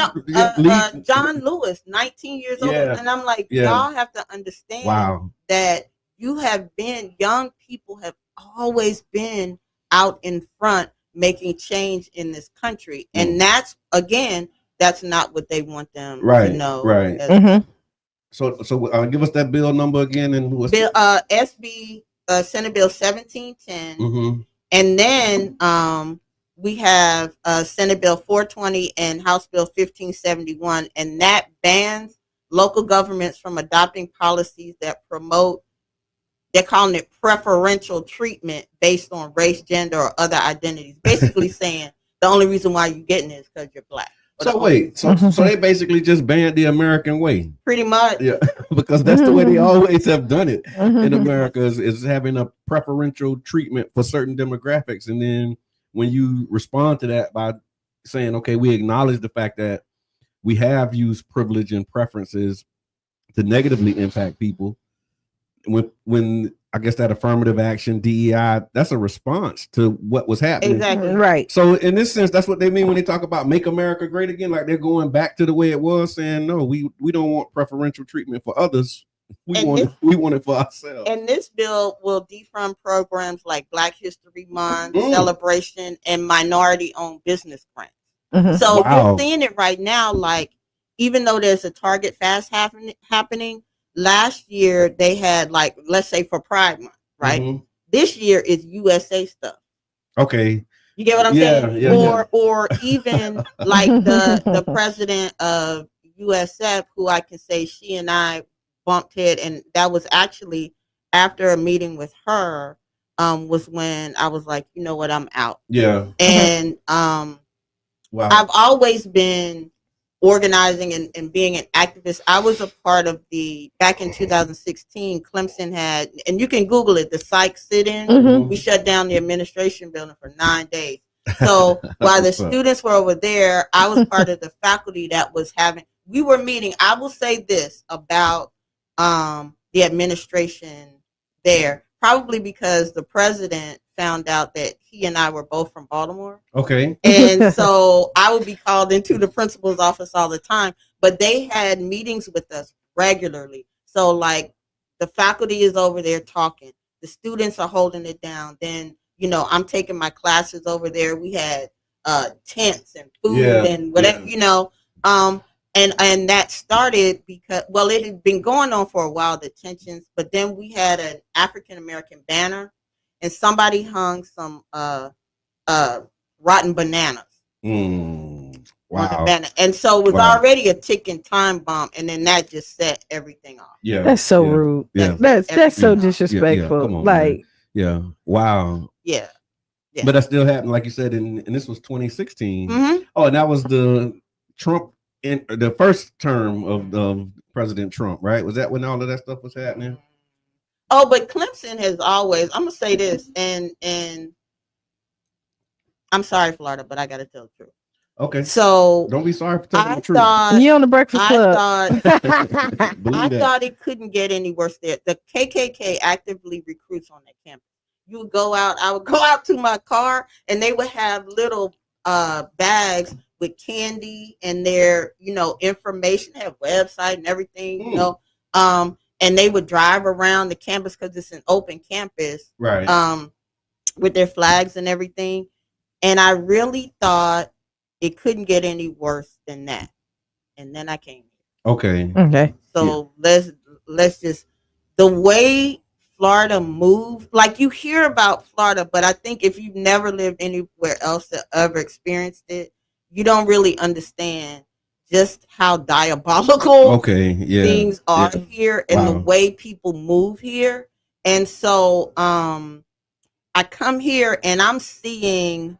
John Lewis, 19 years old. Yeah. And I'm like, Yeah. y'all have to understand that young people have always been out in front making change in this country. And that's not what they want them to know. Right. So give us that bill number again, and what's Bill SB Senate Bill 1710, and then we have Senate Bill 420 and House Bill 1571, and that bans local governments from adopting policies that promote. They're calling it preferential treatment based on race, gender, or other identities. Basically saying the only reason why you're getting it is because you're black. So wait, so they basically just banned the American way, pretty much. Yeah, because that's the way they always have done it in America, is having a preferential treatment for certain demographics, and then when you respond to that by saying, okay, we acknowledge the fact that we have used privilege and preferences to negatively impact people, when I guess that affirmative action, DEI, that's a response to what was happening. Exactly. Right. So in this sense, that's what they mean when they talk about make America great again. Like they're going back to the way it was, saying, no, we don't want preferential treatment for others. We want it for ourselves. And this bill will defund programs like Black History Month, Celebration, and minority-owned business grants. So you're seeing it right now. Like, even though there's a Target Fast happening, last year they had, like, let's say for Pride Month, right? This year is USA stuff. Okay. You get what I'm saying? Or even like the president of USF, who I can say she and I bumped head, and that was actually after a meeting with her, was when I was like, you know what, I'm out. Yeah. And I've always been organizing and being an activist. I was a part of back in 2016, Clemson had, and you can Google it, the psych sit-in. We shut down the administration building for 9 days. So while the students were over there, I was part of the faculty that was we were meeting. I will say this about the administration there, probably because the president found out that he and I were both from Baltimore. Okay. And so I would be called into the principal's office all the time, but they had meetings with us regularly. So like the faculty is over there talking, the students are holding it down. Then, I'm taking my classes over there. We had tents and food and whatever, and that started because, well, it had been going on for a while, the tensions, but then we had an African-American banner and somebody hung some rotten bananas. Wow. And so it was already a ticking time bomb, and then that just set everything off. Yeah. That's so rude. Yeah. That's so disrespectful. Come on, like, man. Yeah. Wow. Yeah. But that still happened, like you said, and this was 2016. Oh, and that was the Trump in the first term of President Trump, right? Was that when all of that stuff was happening? Oh, but Clemson has always, I'm gonna say this, and I'm sorry, Florida, but I gotta tell the truth. Okay. So don't be sorry for telling the truth. You on the Breakfast Club. I thought it couldn't get any worse there. The KKK actively recruits on that campus. You would go out, I would go out to my car, and they would have little bags with candy and their, information, have website and everything, and they would drive around the campus because it's an open campus, right? With their flags and everything. And I really thought it couldn't get any worse than that. and then I came. Okay. Okay. So let's just the way Florida moved, like you hear about Florida, but I think if you've never lived anywhere else that ever experienced it, you don't really understand just how diabolical Okay. Yeah. things are here and the Wow. way people move here. And so I come here and I'm seeing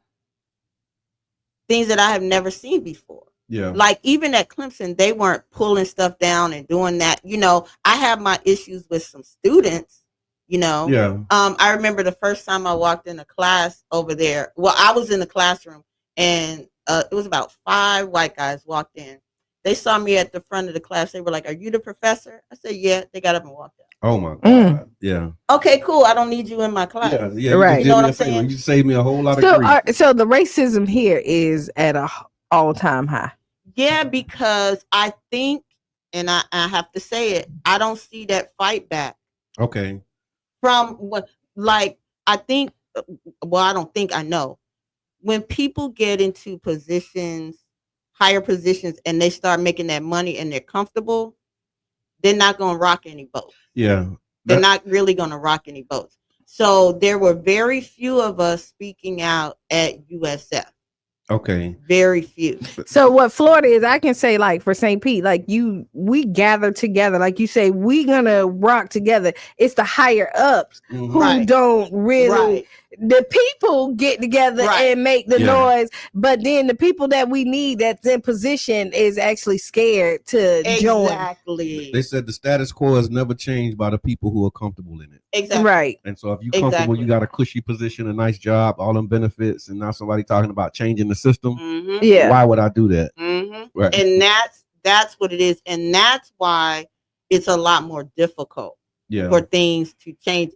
things that I have never seen before. Yeah. Like even at Clemson, they weren't pulling stuff down and doing that. You know, I have my issues with some students, you know. Yeah. I remember the first time I walked in a class over there. Well, I was in the classroom and it was about 5 white guys walked in. They saw me at the front of the class. They were like, "Are you the professor?" I said, "Yeah." They got up and walked out. Oh my God. Yeah. Okay, cool. I don't need you in my class. Yeah. Yeah. Right. You You know did what me I'm a favor. saying? You saved me a whole lot of So, grief. so the racism here is at a all-time high. Yeah, because I think, and I have to say it, I don't see that fight back Okay. from what, like, I think, well, I don't think I know. When people get into positions, higher positions, and they start making that money and they're comfortable, they're not going to rock any boat. Yeah. They're not really going to rock any boats. So there were very few of us speaking out at USF. Okay. Very few. So what Florida is, I can say like for St. Pete, like we gather together, like you say, we gonna rock together. It's the higher ups Mhm. who Right. don't really. Right. The people get together Right. and make the Yeah. noise, but then the people that we need that's in position is actually scared to join. Exactly. They said the status quo is never changed by the people who are comfortable in it. Exactly. Right. And so if you're comfortable, Exactly. you got a cushy position, a nice job, all them benefits, and now somebody talking about changing the system. Mm-hmm. Yeah. Why would I do that? Mm-hmm. Right. And that's what it is, and that's why it's a lot more difficult Yeah. for things to change.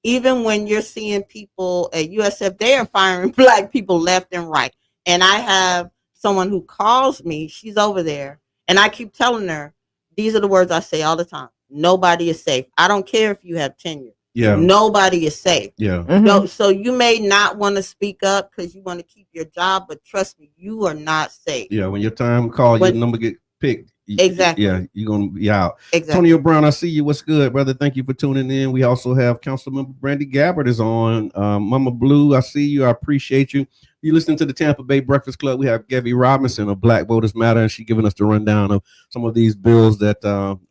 Even when you're seeing people at USF, they are firing black people left and right. And I have someone who calls me, she's over there, and I keep telling her, these are the words I say all the time. Nobody is safe. I don't care if you have tenure. Yeah. Nobody is safe. Yeah. Mhm. No, so you may not want to speak up because you want to keep your job, but trust me, you are not safe. Yeah. When your time call, your When- number get picked. Exactly. Yeah, you're gonna be out. Exactly. Antonio Brown, I see you. What's good, brother? Thank you for tuning in. We also have Councilmember Brandy Gabbard is on. Mama Blue, I see you. I appreciate you. You listening to the Tampa Bay Breakfast Club. We have Gabby Robinson of Black Voters Matter, and she's giving us the rundown of some of these bills that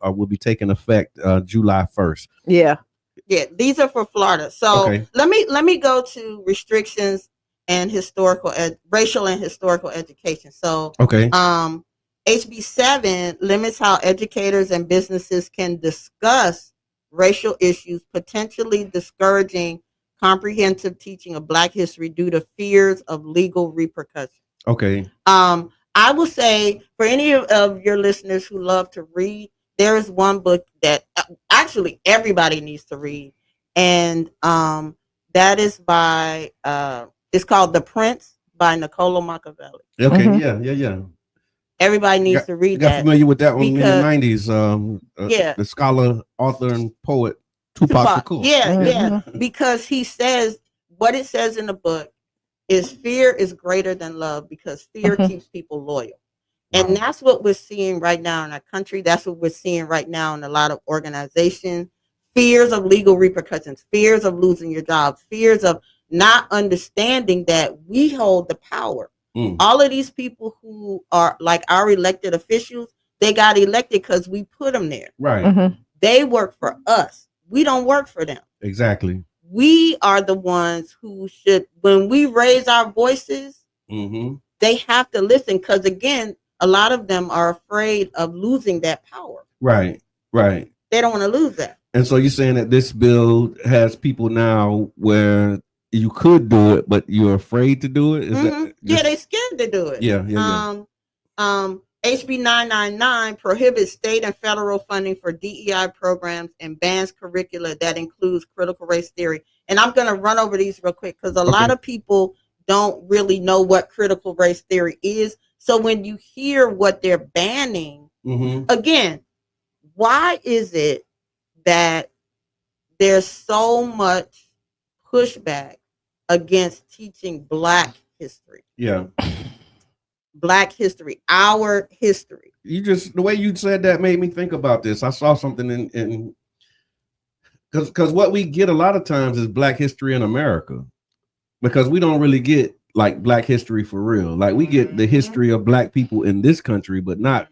will be taking effect July 1st. Yeah. Yeah, these are for Florida. So Okay. let me go to restrictions and racial and historical education. So Okay. HB 7 limits how educators and businesses can discuss racial issues, potentially discouraging comprehensive teaching of Black history due to fears of legal repercussions. Okay. I will say for any of your listeners who love to read, there is one book that actually everybody needs to read, and that is by it's called The Prince by Niccolo Machiavelli. Okay. Mhm. Yeah. Everybody needs to read Got that. familiar with that one in the because- 90s. Yeah. The scholar, author, and poet Tupac Shakur. Yeah, Mhm. yeah. Because he says what it says in the book is fear is greater than love because fear Mhm. keeps people loyal. Wow. And that's what we're seeing right now in our country. That's what we're seeing right now in a lot of organizations. Fears of legal repercussions, fears of losing your job, fears of not understanding that we hold the power. Mm. All of these people who are like our elected officials, they got elected because we put them there. Right. Mhm. They work for us. We don't work for them. Exactly. We are the ones who should, when we raise our voices, Mm-hmm. they have to listen because, again, a lot of them are afraid of losing that power. Right. Right. They don't want to lose that. And so you're saying that this bill has people now where you could do it, but you're afraid to do it? Is that Yeah, they scared to do it. Yeah. HB 999 prohibits state and federal funding for DEI programs and bans curricula that includes critical race theory. And I'm going to run over these real quick because a lot of people don't really know what critical race theory is. So when you hear what they're banning, Mm-hmm. again, why is it that there's so much pushback against teaching Black history? Yeah. Black history, our history. You just, the way you said that made me think about this. I saw something in because what we get a lot of times is Black history in America, because we don't really get like Black history for real. Like we get the history of Black people in this country, but not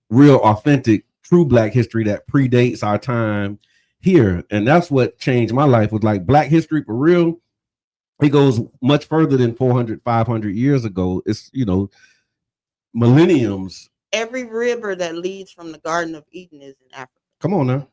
real authentic true Black history that predates our time here. And that's what changed my life, was like Black history for real. It goes much further than 400, 500 years ago. It's, you know, millenniums. Every river that leads from the Garden of Eden is in Africa. Come on now.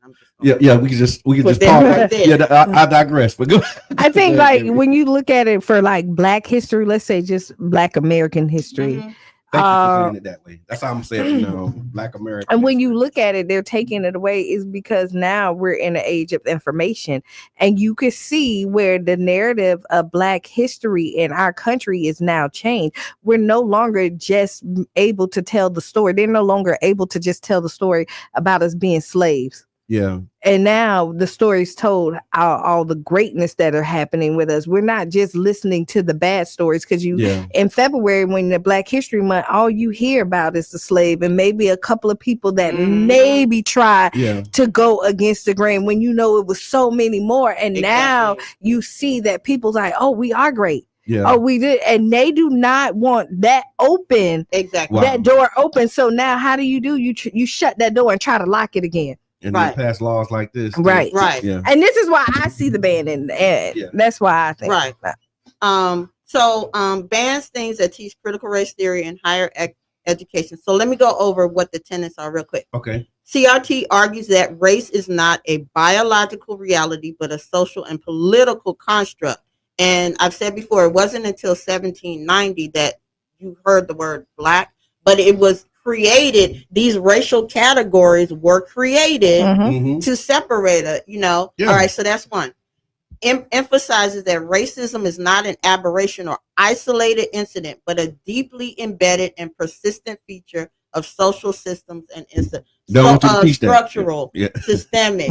I'm just Yeah, we can just Put talk. that right there. Yeah, I digress. But go. I think like when you look at it for like Black history, let's say just Black American history. Mhm. Thank you for saying it that way. That's how I'm saying it from now on. Black American. And when you history. look at it, they're taking it away is because now we're in an age of information, and you can see where the narrative of Black history in our country is now changed. We're no longer just able to tell the story. They're no longer able to just tell the story about us being slaves. Yeah. And now the story's told all the greatness that are happening with us. We're not just listening to the bad stories, because in February, when the Black History Month, all you hear about is the slave and maybe a couple of people that maybe try to go against the grain, when you know it was so many more. And now you see that people's like, oh, we are great. Yeah. Oh, we did. And they do not want that open. Exactly. That door open. So now how do? You shut that door and try to lock it again. And then pass laws like this. Right. Yeah. And this is why I see the ban in the ad. Yeah. That's why I think. Right. So bans things that teach critical race theory in higher education. So let me go over what the tenets are real quick. Okay. CRT argues that race is not a biological reality, but a social and political construct. And I've said before, it wasn't until 1790 that you heard the word Black, but it was created. These racial categories were created to separate it, All right, so that's one. Emphasizes that racism is not an aberration or isolated incident, but a deeply embedded and persistent feature of social systems and structural, systemic,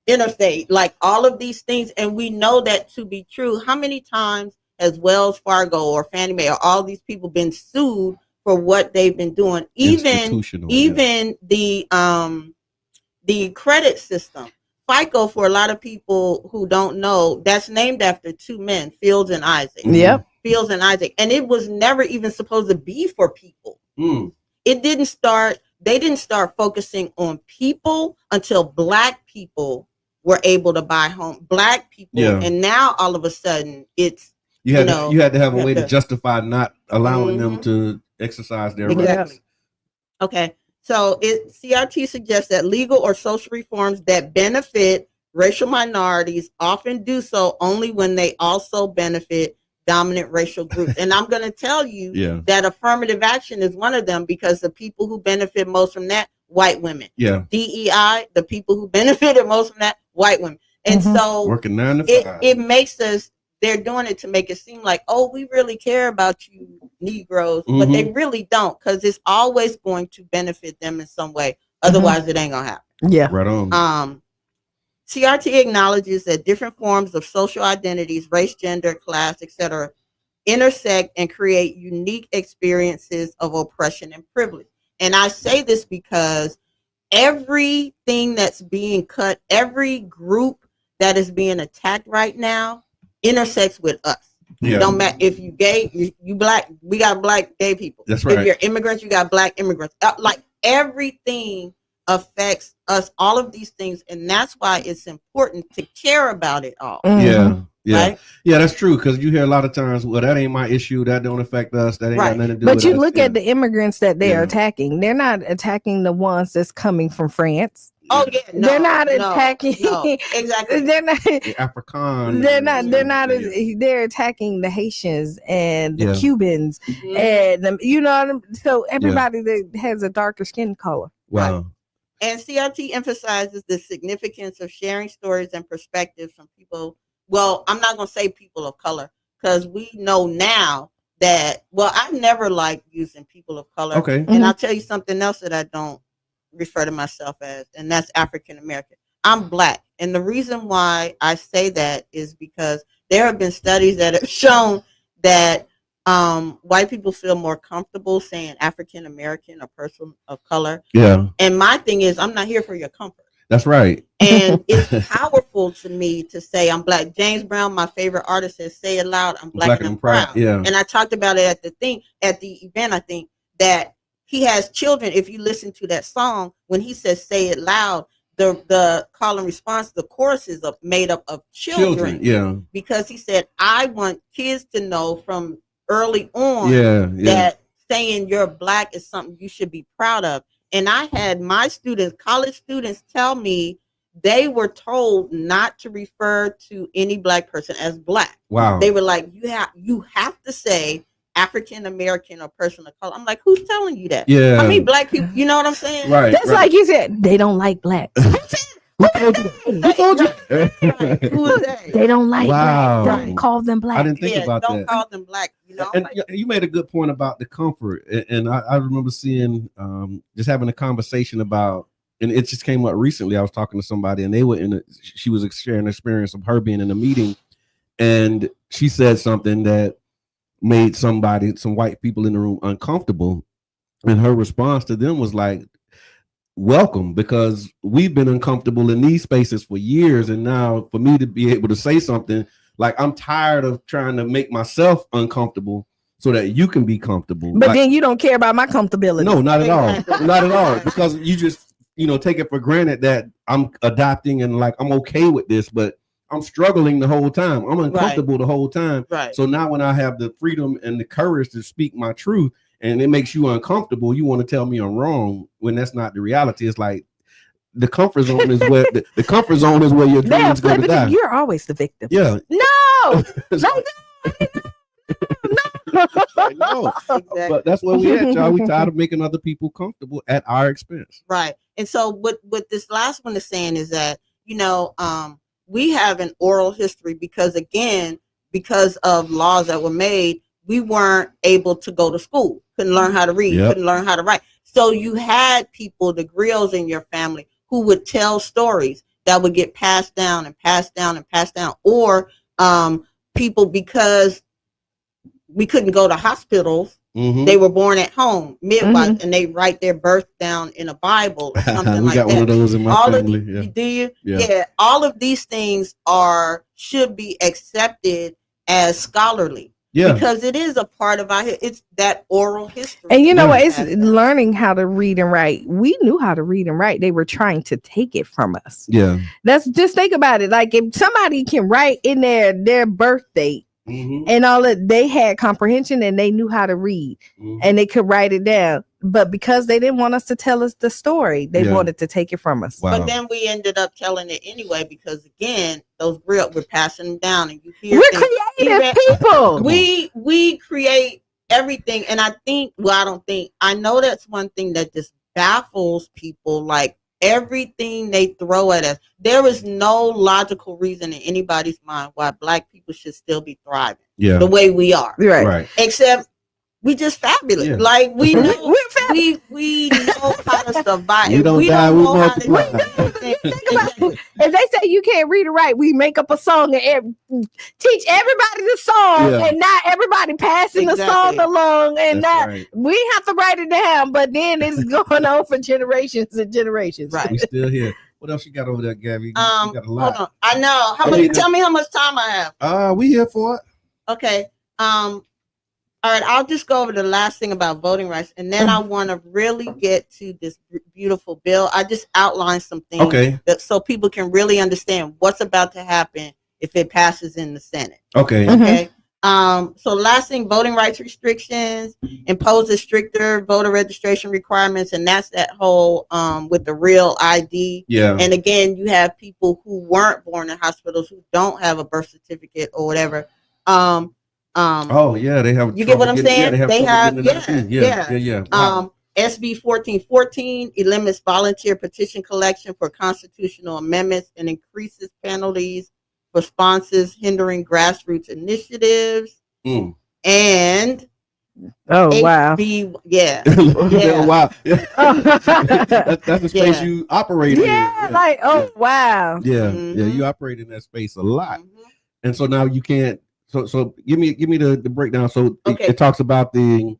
interstate, like all of these things. And we know that to be true. How many times has Wells Fargo or Fannie Mae or all these people been sued for what they've been doing? Even the credit system, FICO, for a lot of people who don't know, that's named after two men, Fields and Isaac. Yep. Fields and Isaac. And it was never even supposed to be for people. It didn't start, they didn't start focusing on people until Black people were able to buy home. Black people. And now all of a sudden it's, you had to have a way to justify not allowing them to exercise their rights. Okay. So CRT suggests that legal or social reforms that benefit racial minorities often do so only when they also benefit dominant racial groups. And I'm going to tell you that affirmative action is one of them, because the people who benefit most from that, white women. DEI, the people who benefited most from that, white women. And so working 9 to 5. It makes us, they're doing it to make it seem like, oh, we really care about you Negroes, but they really don't, because it's always going to benefit them in some way. Otherwise, it ain't gonna happen. Yeah. Right on. CRT acknowledges that different forms of social identities, race, gender, class, etc., intersect and create unique experiences of oppression and privilege. And I say this because everything that's being cut, every group that is being attacked right now intersects with us. It don't matter if you gay, you Black, we got Black gay people. That's right. If you're immigrants, you got Black immigrants. Like everything affects us, all of these things, and that's why it's important to care about it all. Right? Yeah, that's true, because you hear a lot of times, well, that ain't my issue, that don't affect us, that ain't got nothing to do with us. But you look at the immigrants that they are attacking, they're not attacking the ones that's coming from France. Oh yeah, they're not attacking. Exactly. They're not the Afrikaans. They're attacking the Haitians and the Cubans and them, so everybody that has a darker skin color. Wow. Right. And CRT emphasizes the significance of sharing stories and perspectives from people. Well, I'm not going to say people of color, because we know now that, I never liked using people of color. Okay. And I'll tell you something else that I don't refer to myself as, and that's African American. I'm Black. And the reason why I say that is because there have been studies that have shown that white people feel more comfortable saying African American or person of color. Yeah, And my thing is, I'm not here for your comfort. that's right. And it's powerful to me to say I'm black. James Brown, my favorite artist, says, "Say it loud, I'm black and I'm proud." Yeah, And I talked about it at the event. I think that he has children. If you listen to that song, when he says "say it loud," the call and response, the chorus is made up of children. Yeah, Because he said, "I want kids to know from early on yeah. that saying you're black is something you should be proud of." And I had my students, college students, tell me they were told not to refer to any black person as black. Wow. They were like, you have to say African American or person of color. I'm like, who's telling you that? Yeah. I mean, black people, you know what I'm saying? Right. That's like you said, they don't like blacks. Who told you? Who is that? They don't like Wow. black. Don't call them black. I didn't think about don't that. call them black. You know, And you made a good point about the comfort, and I remember seeing just having a conversation about, and it just came up recently. I was talking to somebody, and they were she was sharing an experience of her being in a meeting, and she said something that made some white people in the room uncomfortable, and her response to them was like, welcome, because we've been uncomfortable in these spaces for years, and now for me to be able to say something like, I'm tired of trying to make myself uncomfortable so that you can be comfortable. But like, then you don't care about my comfortability. no, not at all. Not at all. Because you just, take it for granted that I'm adopting and like, I'm okay with this, but I'm struggling the whole time. I'm uncomfortable the whole time. Right. So now when I have the freedom and the courage to speak my truth, and it makes you uncomfortable, you want to tell me I'm wrong when that's not the reality. It's like the comfort zone is where the comfort zone is where your dreams go to die. You're always the victim. Yeah. No. I know. Exactly. But that's where we at, y'all. We tired of making other people comfortable at our expense. Right. And so what this last one is saying is that, we have an oral history because of laws that were made, we weren't able to go to school, couldn't learn how to read, couldn't learn how to write. So you had people, the griots in your family, who would tell stories that would get passed down and passed down and passed down, or people, because we couldn't go to hospitals, they were born at home, midwives, and they write their birth down in a Bible or something like that. We got one of those in my family. Do you? Yeah. All of these things should be accepted as scholarly. Yeah. Because it is a part of it's that oral history. And you know what? It's learning how to read and write. We knew how to read and write. They were trying to take it from us. Yeah. That's just think about it. Like if somebody can write in their birth date and all that, they had comprehension and they knew how to read and they could write it down. But because they didn't want us to tell us the story, they wanted to take it from us. Wow. But then we ended up telling it anyway, because again, those griots were passing them down, and you hear we're creative people. We create everything, and I know that's one thing that just baffles people. Like everything they throw at us, there is no logical reason in anybody's mind why Black people should still be thriving the way we are. Right. Except we just fabulous. Yeah. Like we know we know how to survive. We don't die, we multiply. Think about it. If they say you can't read or write, we make up a song and teach everybody the song, and not everybody passing the song along, and we have to write it down. But then it's going on for generations and generations. Right. We still here. What else you got over there, Gabby? You got a lot. Hold on. I know. Tell me how much time I have. We here for it. Okay. All right, I'll just go over the last thing about voting rights, and then I want to really get to this beautiful bill. I just outlined some things so people can really understand what's about to happen if it passes in the Senate. Okay. Okay. So last thing, voting rights restrictions, imposes stricter voter registration requirements, and that's that whole with the real ID. Yeah. And again, you have people who weren't born in hospitals who don't have a birth certificate or whatever. They have. You get what I'm saying? They have Wow. SB 1414 limits volunteer petition collection for constitutional amendments and increases penalties for sponsors hindering grassroots initiatives. And HB, wow. That's the space you operate in. Wow. Yeah, you operate in that space a lot. And so now you can't So give me the breakdown. So Okay. it talks about the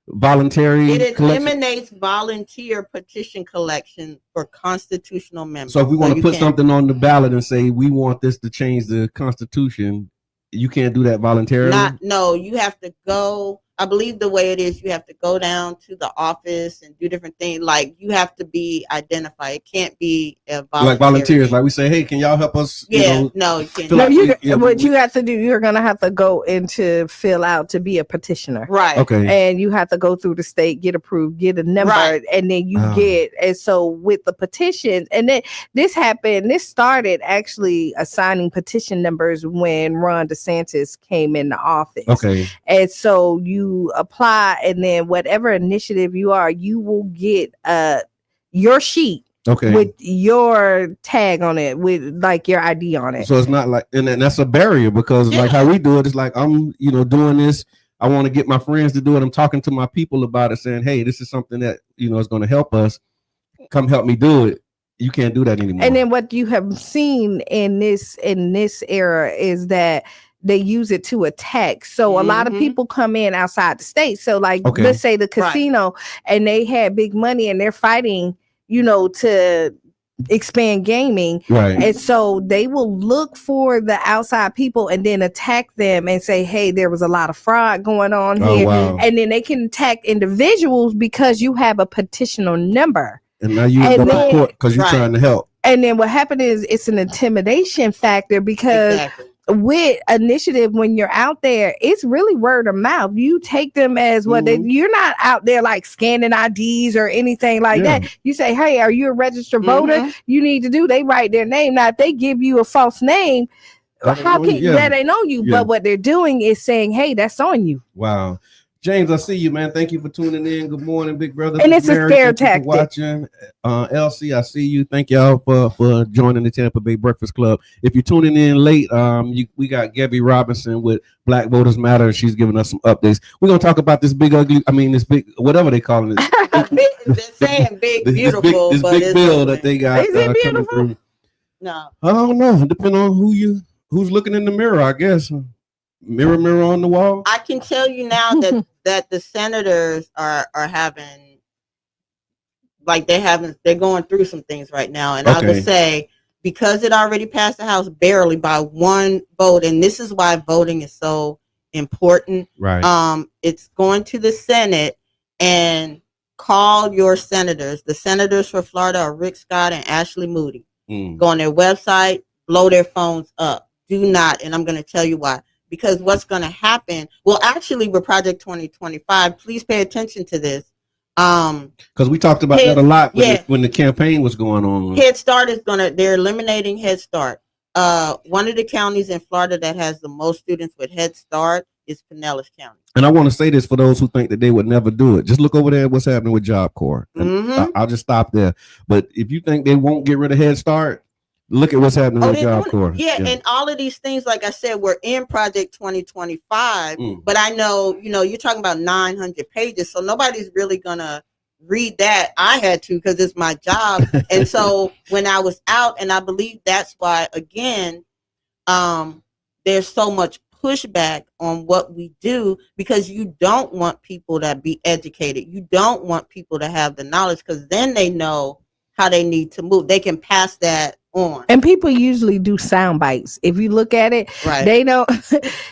voluntary It collection. eliminates volunteer petition collection for constitutional members. So if we want to you put can't- something on the ballot and say we want this to change the Constitution, you can't do that voluntarily. No, you have to go. I believe the way it is, you have to go down to the office and do different things. Like you have to be identified. It can't be a Like volunteers, like we say, hey, can y'all help us? Yeah, no, you can't. No, what you have to do, you're gonna have to go in to fill out to be a petitioner, right? Okay, and you have to go through the state, get approved, get a number, Right. and then you get. And so with the petitions, and then this happened. This started actually assigning petition numbers when Ron DeSantis came into office. okay, And so you apply, and then whatever initiative you are, you will get your sheet okay, with your tag on it, with like your ID on it. So it's not like, and that's a barrier because like how we do it, it's like I'm doing this. I want to get my friends to do it. I'm talking to my people about it, saying, hey, this is something that is going to help us. Come help me do it. You can't do that anymore. And then what you have seen in this era is that they use it to attack. So a lot of people come in outside the state. So like, let's say the casino, and they had big money and they're fighting, to expand gaming. Right. And so they will look for the outside people and then attack them and say, hey, there was a lot of fraud going on here. Wow. And then they can attack individuals because you have a petitional number. And now you end up in court because you're trying to help. And then what happened is it's an intimidation factor because with initiative, when you're out there, it's really word of mouth. You take them as what you're not out there like scanning IDs or anything like that. You say, hey, are you a registered voter? You need to do, they write their name. Now, if they give you a false name, how can that ain't on you? But what they're doing is saying, hey, that's on you. Wow. James, I see you, man. Thank you for tuning in. Good morning, big brother. And it's a scare tactic. Watching. LC, I see you. Thank y'all for joining the Tampa Bay Breakfast Club. If you're tuning in late, we got Gabby Robinson with Black Voters Matter. She's giving us some updates. We're gonna talk about this big ugly. This big whatever they call it. They're saying big beautiful, this big bill that they got. Is it beautiful? No, I don't know. Depending on who's looking in the mirror, I guess. Mirror on the wall. I can tell you now that the senators are having, like they're going through some things right now, and I would say because it already passed the House barely by one vote, and this is why voting is so important. Right. It's going to the Senate, and call your senators. The senators for Florida are Rick Scott and Ashley Moody. Go on their website, blow their phones up. Do not, and I'm going to tell you why. Because what's going to happen? Well, actually, with Project 2025, please pay attention to this. Because we talked about that a lot when the campaign was going on. Head Start they're eliminating Head Start. One of the counties in Florida that has the most students with Head Start is Pinellas County. And I want to say this for those who think that they would never do it. Just look over there at what's happening with Job Corps. I'll just stop there. But if you think they won't get rid of Head Start, look at what's happening with Job Corps. Yeah, and all of these things, like I said, we're in Project 2025. But I know, you're talking about 900 pages, so nobody's really gonna read that. I had to because it's my job. And so when I was out, and I believe that's why, again, there's so much pushback on what we do, because you don't want people to be educated. You don't want people to have the knowledge, because then they know how they need to move. They can pass that on. And people usually do sound bites. If you look at it, they don't.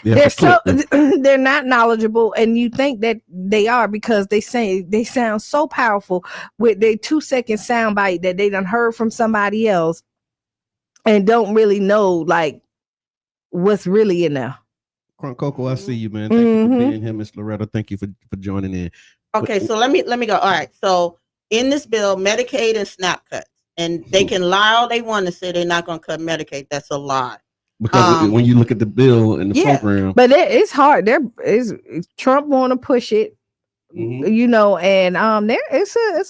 They're not knowledgeable, and you think that they are because they sound so powerful with their 2-second sound bite that they done heard from somebody else, and don't really know like what's really in there. Crunk Coco, I see you, man. Thank you for being here, Miss Loretta. Thank you for joining in. Okay, so let me go. All right, so in this bill, Medicaid and SNAP cuts, and they can lie all they want to say they're not going to cut Medicaid. That's a lie. Because when you look at the bill and the program, but it's hard. Trump want to push it, and it's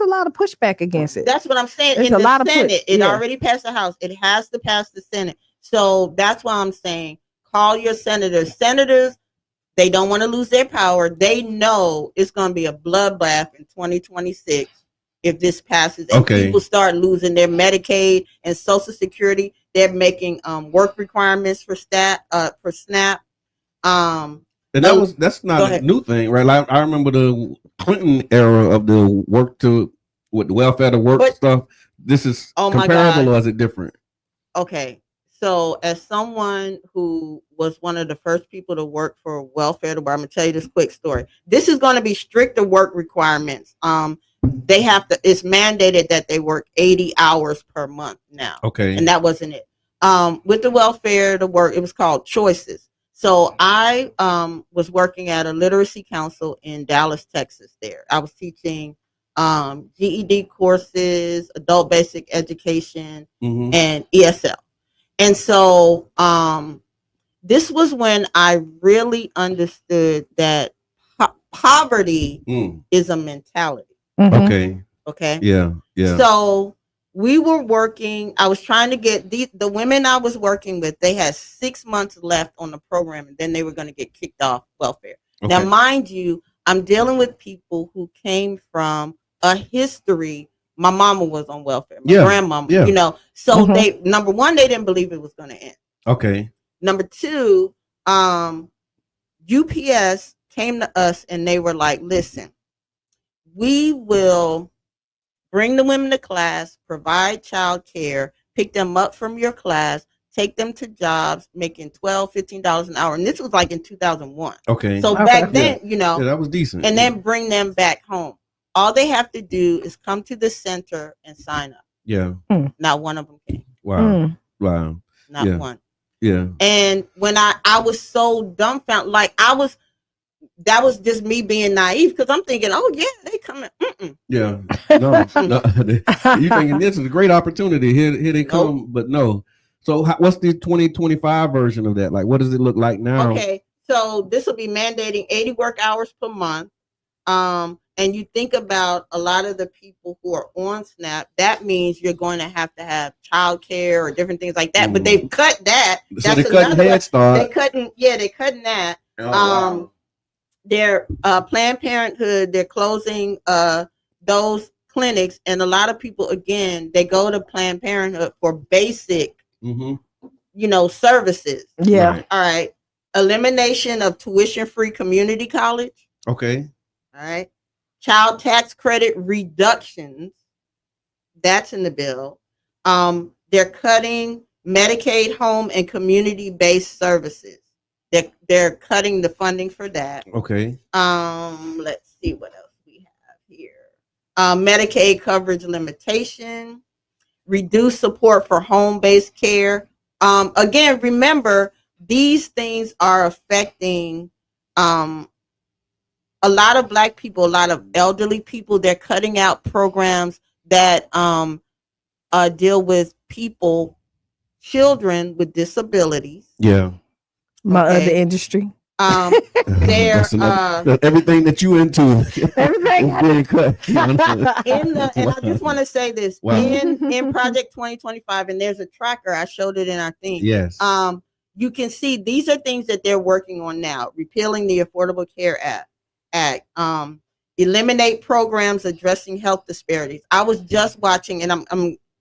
a lot of pushback against it. That's what I'm saying. There's in a the lot of Senate, it already passed the House. It has to pass the Senate. So that's why I'm saying, call your senators. Senators, they don't want to lose their power. They know it's going to be a bloodbath in 2026 if this passes. And people start losing their Medicaid and Social Security. They're making work requirements for SNAP. And that's Go not a ahead. new thing, right? Like, I remember the Clinton era of the work to with the welfare to work stuff. This is comparable, or is it different? Okay. So as someone who was one of the first people to work for welfare, I'm gonna tell you this quick story. This is going to be stricter work requirements. They have to. It's mandated that they work 80 hours per month now. Okay. And that wasn't it. With the welfare to work, it was called choices. So I was working at a literacy council in Dallas, Texas. There, I was teaching GED courses, adult basic education, and ESL. And so this was when I really understood that poverty is a mentality. Okay. Okay. Yeah. Yeah. So we were working. I was trying to get the women I was working with. They had 6 months left on the program, and then they were going to get kicked off welfare. Okay. Now, mind you, I'm dealing with people who came from a history. My mama was on welfare. My grandmama, you know. So they, number one, they didn't believe it was going to end. Okay. Number two, UPS came to us and they were like, "Listen, we will bring the women to class, provide child care, pick them up from your class, take them to jobs, making $12, $15 an hour." And this was like in 2001. Okay. So back then, you know, that was decent. and then bring them back home. All they have to do is come to the center and sign up. Yeah. Not one of them came. Wow. Wow. Not one. Yeah. And when I was so dumbfounded, like that was just me being naive, because I'm thinking, oh yeah, they coming. Yeah. No. You thinking this is a great opportunity. Here they come, but no. So what's the 2025 version of that? Like, what does it look like now? Okay. So this will be mandating 80 work hours per month. And you think about a lot of the people who are on SNAP, that means you're going to have child care or different things like that. But they've cut that. So they're cutting Head Start. They're cutting that. Wow. They're Planned Parenthood, they're closing those clinics. And a lot of people, again, they go to Planned Parenthood for basic, you know, services. Yeah. Right. All right. Elimination of tuition-free community college. Okay. All right. Child tax credit reductions. That's in the bill. They're cutting Medicaid home and community-based services. They're cutting the funding for that. Okay. Let's see what else we have here. Medicaid coverage limitation, reduced support for home-based care. Again, remember, these things are affecting a lot of Black people, a lot of elderly people. They're cutting out programs that deal with children with disabilities. Yeah. My other industry. They're everything that you into. Everything. And I just want to say this, in Project 2025, and there's a tracker. I showed it in our thing. Yes. You can see these are things that they're working on now. Repealing the Affordable Care Act. Eliminate programs addressing health disparities. I was just watching, and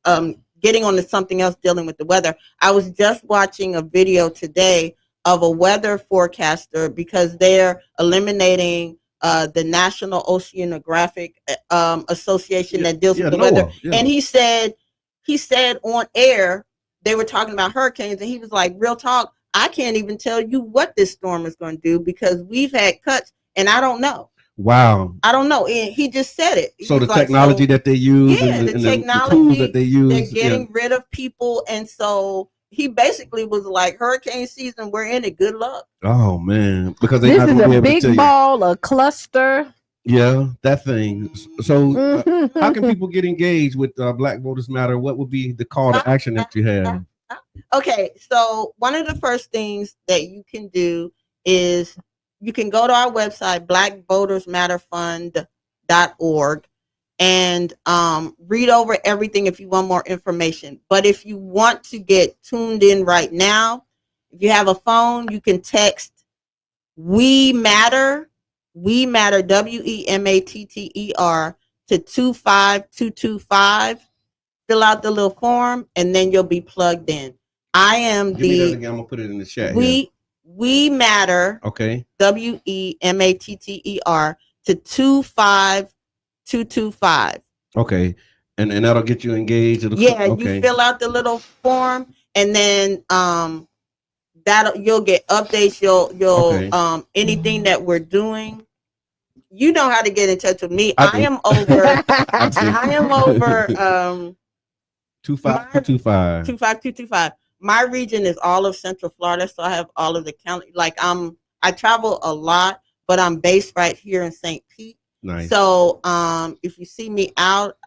I'm getting on to something else dealing with the weather. I was just watching a video today of a weather forecaster, because they're eliminating the National Oceanographic Association that deals with the weather. Yeah. And he said on air, they were talking about hurricanes, and he was like, real talk, I can't even tell you what this storm is going to do, because we've had cuts, and I don't know. Wow. I don't know. And he just said it. So the technology that they use, and the technology, tools that they use, they're getting rid of people. And so he basically was like, hurricane season, we're in it. Good luck. Oh man, because they This not is gonna be a able to tell big you. ball, a cluster. Yeah, that thing. So how can people get engaged with Black Voters Matter? What would be the call to action that you have? Okay, so one of the first things that you can do is you can go to our website, blackvotersmatterfund.org, and read over everything if you want more information. But if you want to get tuned in right now, if you have a phone, you can text We Matter, WEMATTER, to 25225. Fill out the little form, and then you'll be plugged in. I am Give me that again. I'm gonna put it in the chat. We Matter. Okay. WEMATTER to 25225. Okay. And that'll get you engaged. Yeah, Okay. you fill out the little form, and then that you'll get updates. You'll anything that we're doing. You know how to get in touch with me. I am over 25225. 25225. My region is all of Central Florida, so I have all of the county. Like I travel a lot, but I'm based right here in St. Pete. Nice. So if you see me out,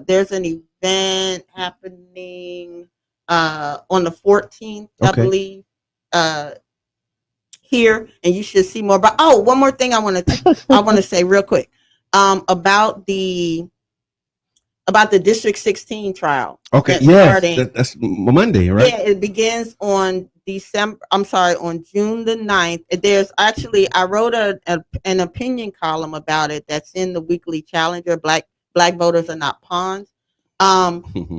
there's an event happening on the 14th, I believe, here, and you should see more. But one more thing I want to say real quick about the District 16 trial. Okay, that's Monday, right? Yeah, it begins on on June the 9th. There's actually, I wrote an opinion column about it that's in the Weekly Challenger. Black voters are not pawns.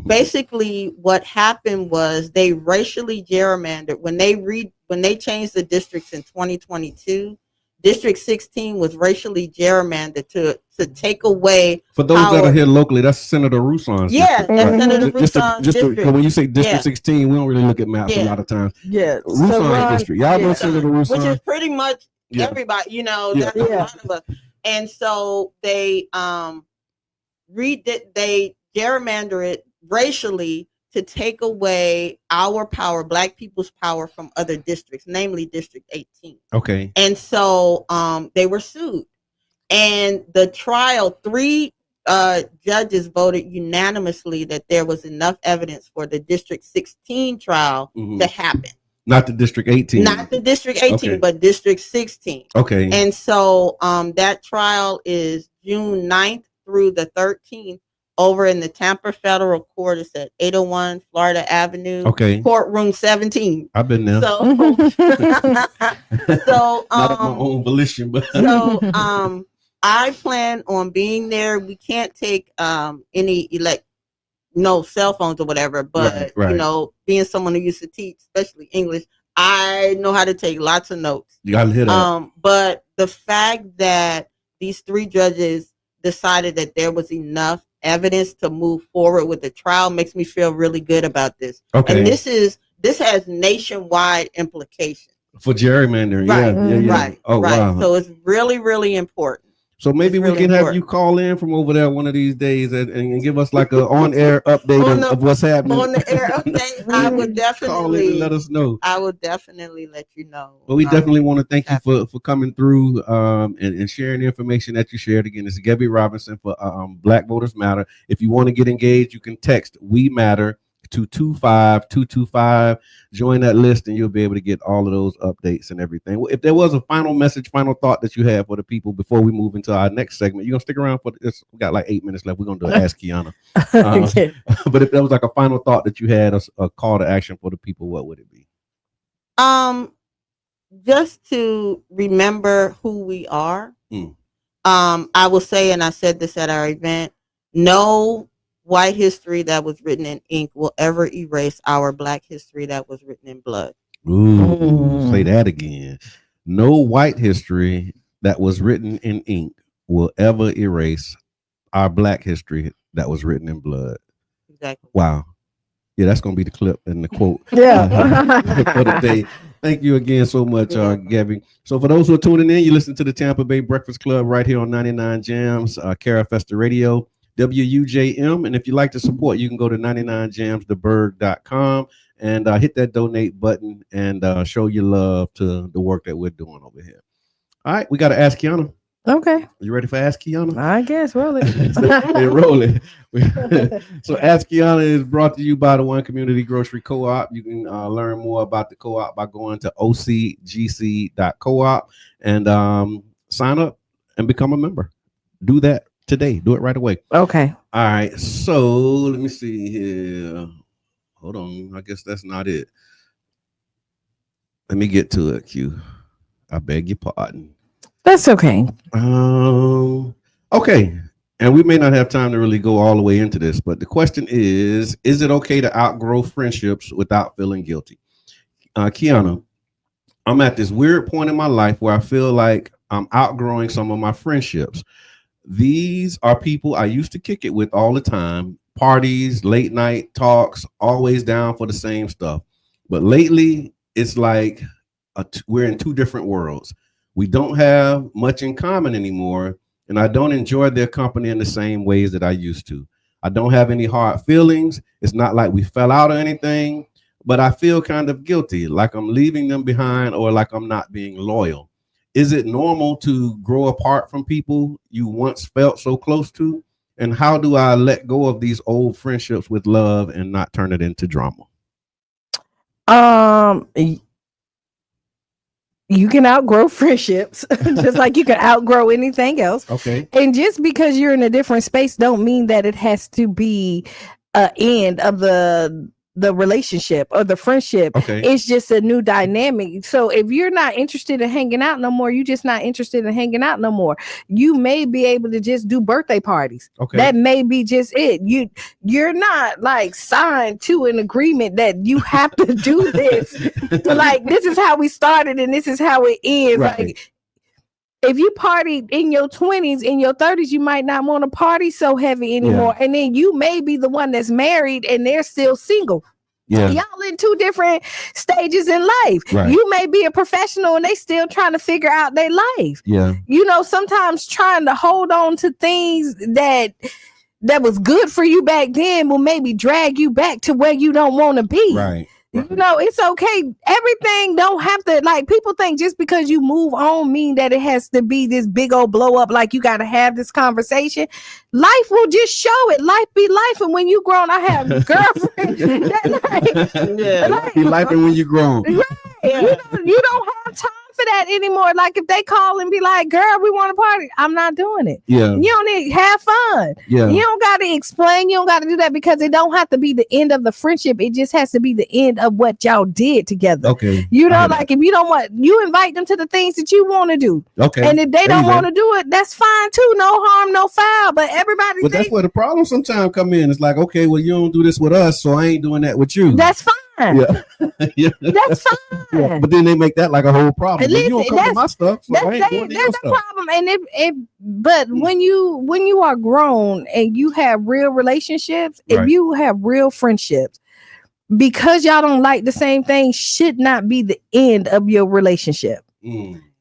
Basically, what happened was they racially gerrymandered when they changed the districts in 2022. District 16 was racially gerrymandered to take away. For those that are here locally, that's Senator Roussan's. Yeah, that's Senator Roussan's district. When you say District 16, we don't really look at maps a lot of times. Yeah, Roussan's district. Y'all know Senator Roussan, which is pretty much everybody. That's a lot of us. And so they they gerrymander it racially to take away our power, Black people's power, from other districts, namely District 18. Okay. And so they were sued. And the trial, 3 judges voted unanimously that there was enough evidence for the District 16 trial to happen. Not the District 18. Not the District 18, but District 16. Okay. And so that trial is June 9th through the 13th. Over in the Tampa Federal Court. It's at 801 Florida Avenue. Okay. Courtroom 17. I've been there. So, not of my own volition, but I plan on being there. We can't take any no cell phones or whatever, but right. Being someone who used to teach, especially English, I know how to take lots of notes. You gotta hit it. But the fact that these 3 judges decided that there was enough evidence to move forward with the trial makes me feel really good about this. Okay. And this has nationwide implications for gerrymandering. Right. Yeah. Right. Oh, right. wow. So it's really, really important. So maybe we can have you call in from over there one of these days and give us like a on-air update of what's happening. On the air update, I would definitely call in and let us know. I would definitely let you know. Well, we definitely want to thank you for coming through and sharing the information that you shared. Again, it's Gabby Robinson for Black Voters Matter. If you want to get engaged, you can text We Matter to 25225. Join that list and you'll be able to get all of those updates and everything. If there was a final message, final thought that you have for the people before we move into our next segment, you're gonna stick around for this. We got like 8 minutes left. We're gonna do an Ask Kiana. But if there was like a final thought that you had, a call to action for the people, what would it be? Just to remember who we are. I will say, and I said this at our event, no white history that was written in ink will ever erase our Black history that was written in blood. Ooh, say that again. No white history that was written in ink will ever erase our Black history that was written in blood. Exactly. Wow. Yeah, that's going to be the clip and the quote. Yeah. For the day. Thank you again so much, Gabby. So for those who are tuning in, you listen to the Tampa Bay Breakfast Club right here on 99 Jams, Cara Festa Radio, WUJM. And if you'd like to support, you can go to 99jamstheberg.com and hit that donate button and show your love to the work that we're doing over here. All right, we got to Ask Kiana. Okay. You ready for Ask Kiana? I guess. Roll it. They're rolling. So Ask Kiana is brought to you by the One Community Grocery Co-op. You can learn more about the co-op by going to ocgc.coop and sign up and become a member. Do that today. Do it right away. Okay. All right. So let me see here. Hold on. I guess that's not it. Let me get to it, Q. I beg your pardon. That's okay. Okay. And we may not have time to really go all the way into this, but the question is it okay to outgrow friendships without feeling guilty? Kiana, I'm at this weird point in my life where I feel like I'm outgrowing some of my friendships. These are people I used to kick it with all the time, parties, late night talks, always down for the same stuff. But lately, it's like we're in two different worlds. We don't have much in common anymore, and I don't enjoy their company in the same ways that I used to. I don't have any hard feelings. It's not like we fell out or anything, but I feel kind of guilty, like I'm leaving them behind or like I'm not being loyal. Is it normal to grow apart from people you once felt so close to? And how do I let go of these old friendships with love and not turn it into drama? You can outgrow friendships just like you can outgrow anything else. Okay. And just because you're in a different space don't mean that it has to be an end of the relationship or the friendship. Okay. It's just a new dynamic. So if you're not interested in hanging out no more, you're just not interested in hanging out no more. You may be able to just do birthday parties. Okay. That may be just it. You're not like signed to an agreement that you have to do this. Like, this is how we started and this is how it ends. Right. Like, if you partied in your 20s, in your 30s, you might not want to party so heavy anymore. Yeah. And then you may be the one that's married and they're still single. Yeah. Y'all in two different stages in life. Right. You may be a professional and they still trying to figure out their life. Yeah. You know, sometimes trying to hold on to things that was good for you back then will maybe drag you back to where you don't want to be. Right. You know, it's okay. Everything don't have to, like, people think just because you move on mean that it has to be this big old blow up, like you got to have this conversation. Life will just show it. Life be life. And when you grown, I have girlfriends that be life when you grown. Right. Yeah. You don't have time for that anymore. Like, if they call and be like, girl, we want to party, I'm not doing it. Yeah. You don't need, have fun. Yeah. You don't got to explain. You don't got to do that, because it don't have to be the end of the friendship. It just has to be the end of what y'all did together. Okay. You know, like, if you don't want, you invite them to the things that you want to do. Okay. And if they don't want to do it, that's fine too. No harm, no foul. But everybody, but that's where the problem sometimes come in. It's like, okay, well, you don't do this with us, so I ain't doing that with you. That's fine. Yeah. Yeah. That's fine. Yeah. But then they make that like a whole problem. Listen, you don't come to my stuff, so I ain't going to your that's stuff. The problem. And but when you are grown and you have real relationships, if you have real friendships, because y'all don't like the same thing, should not be the end of your relationship.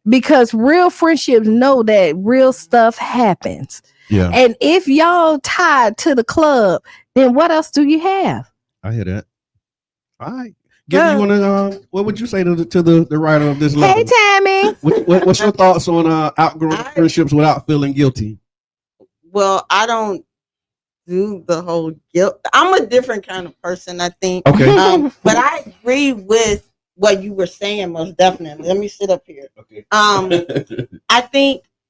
Because real friendships know that real stuff happens. Yeah. And if y'all tied to the club, then what else do you have? I hear that. All right. Give you want to, what would you say to the writer of this letter? Hey, Tammy. What's your thoughts on outgrowing friendships without feeling guilty? Well, I don't do the whole guilt. I'm a different kind of person, I think. Okay. But I agree with what you were saying, most definitely. Let me sit up here. Okay.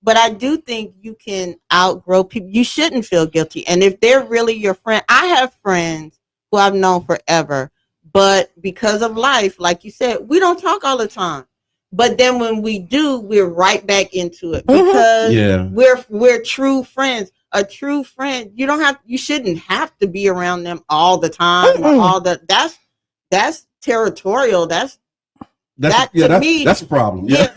But I do think you can outgrow people. You shouldn't feel guilty. And if they're really your friend, I have friends who I've known forever, but because of life, like you said, we don't talk all the time. But then when we do, we're right back into it because we're true friends. A true friend, you shouldn't have to be around them all the time. That's territorial. That's a problem. Yeah,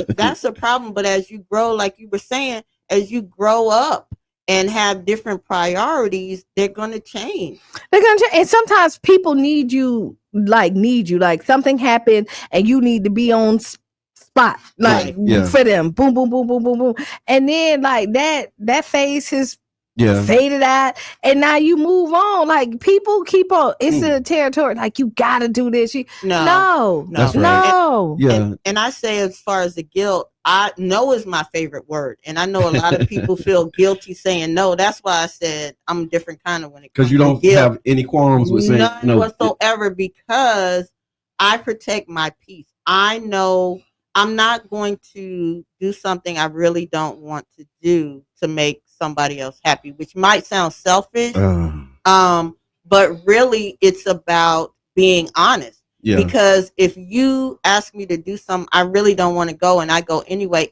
that's a problem. But as you grow, like you were saying, as you grow up and have different priorities, they're going to change. And sometimes people need you. Like something happened and you need to be on spot, like for them. Boom, boom, boom, boom, boom, boom. And then like that phase has faded out, and now you move on. Like, people keep on. It's a territory. Like, you gotta do this. No. That's right. And I say, as far as the guilt, I know is my favorite word, and I know a lot of people feel guilty saying no. That's why I said I'm a different kind of when it comes to guilt. Because you don't have any qualms with saying none whatsoever, because I protect my peace. I know I'm not going to do something I really don't want to do to make somebody else happy, which might sound selfish. But really it's about being honest. Yeah. Because if you ask me to do something I really don't want to go and I go anyway,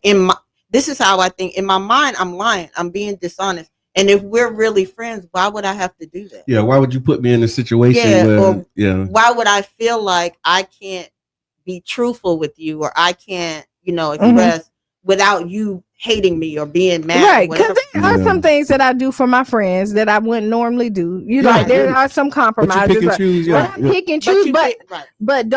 this is how I think. In my mind, I'm lying. I'm being dishonest. And if we're really friends, why would I have to do that? Yeah, why would you put me in a situation where why would I feel like I can't be truthful with you, or I can't, Mm-hmm. express without you hating me or being mad. Right, because there are some things that I do for my friends that I wouldn't normally do. Like there are some compromises. But you pick and choose. But I pick and choose. Right. But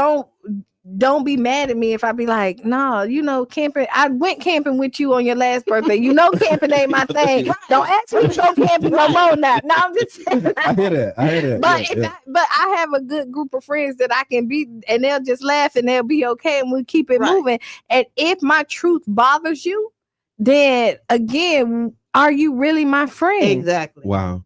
don't be mad at me if I be like, no, camping. I went camping with you on your last birthday. Camping ain't my thing. Don't ask me to go camping no more now. No, I'm just saying. I hear that. But I have a good group of friends that I can be, and they'll just laugh and they'll be okay, and we'll keep it moving. And if my truth bothers you, then again, are you really my friend? Exactly. Wow.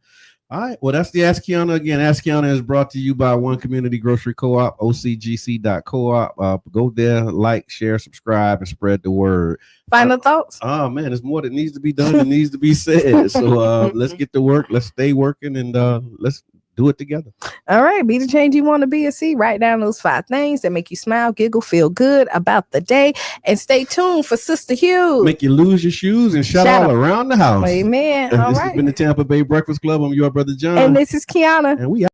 All right. Well, that's the Ask Kiana. Again, Ask Kiana is brought to you by One Community Grocery Co-op, ocgc.coop. Go there, like, share, subscribe, and spread the word. Final thoughts? Oh, man, there's more that needs to be done and needs to be said. So let's get to work. Let's stay working, and let's do it together. All right. Be the change you want to be. Write down those 5 things that make you smile, giggle, feel good about the day. And stay tuned for Sister Hugh. Make you lose your shoes and shout all around the house. Amen. This All has been the Tampa Bay Breakfast Club. I'm your brother John. And this is Kiana. And we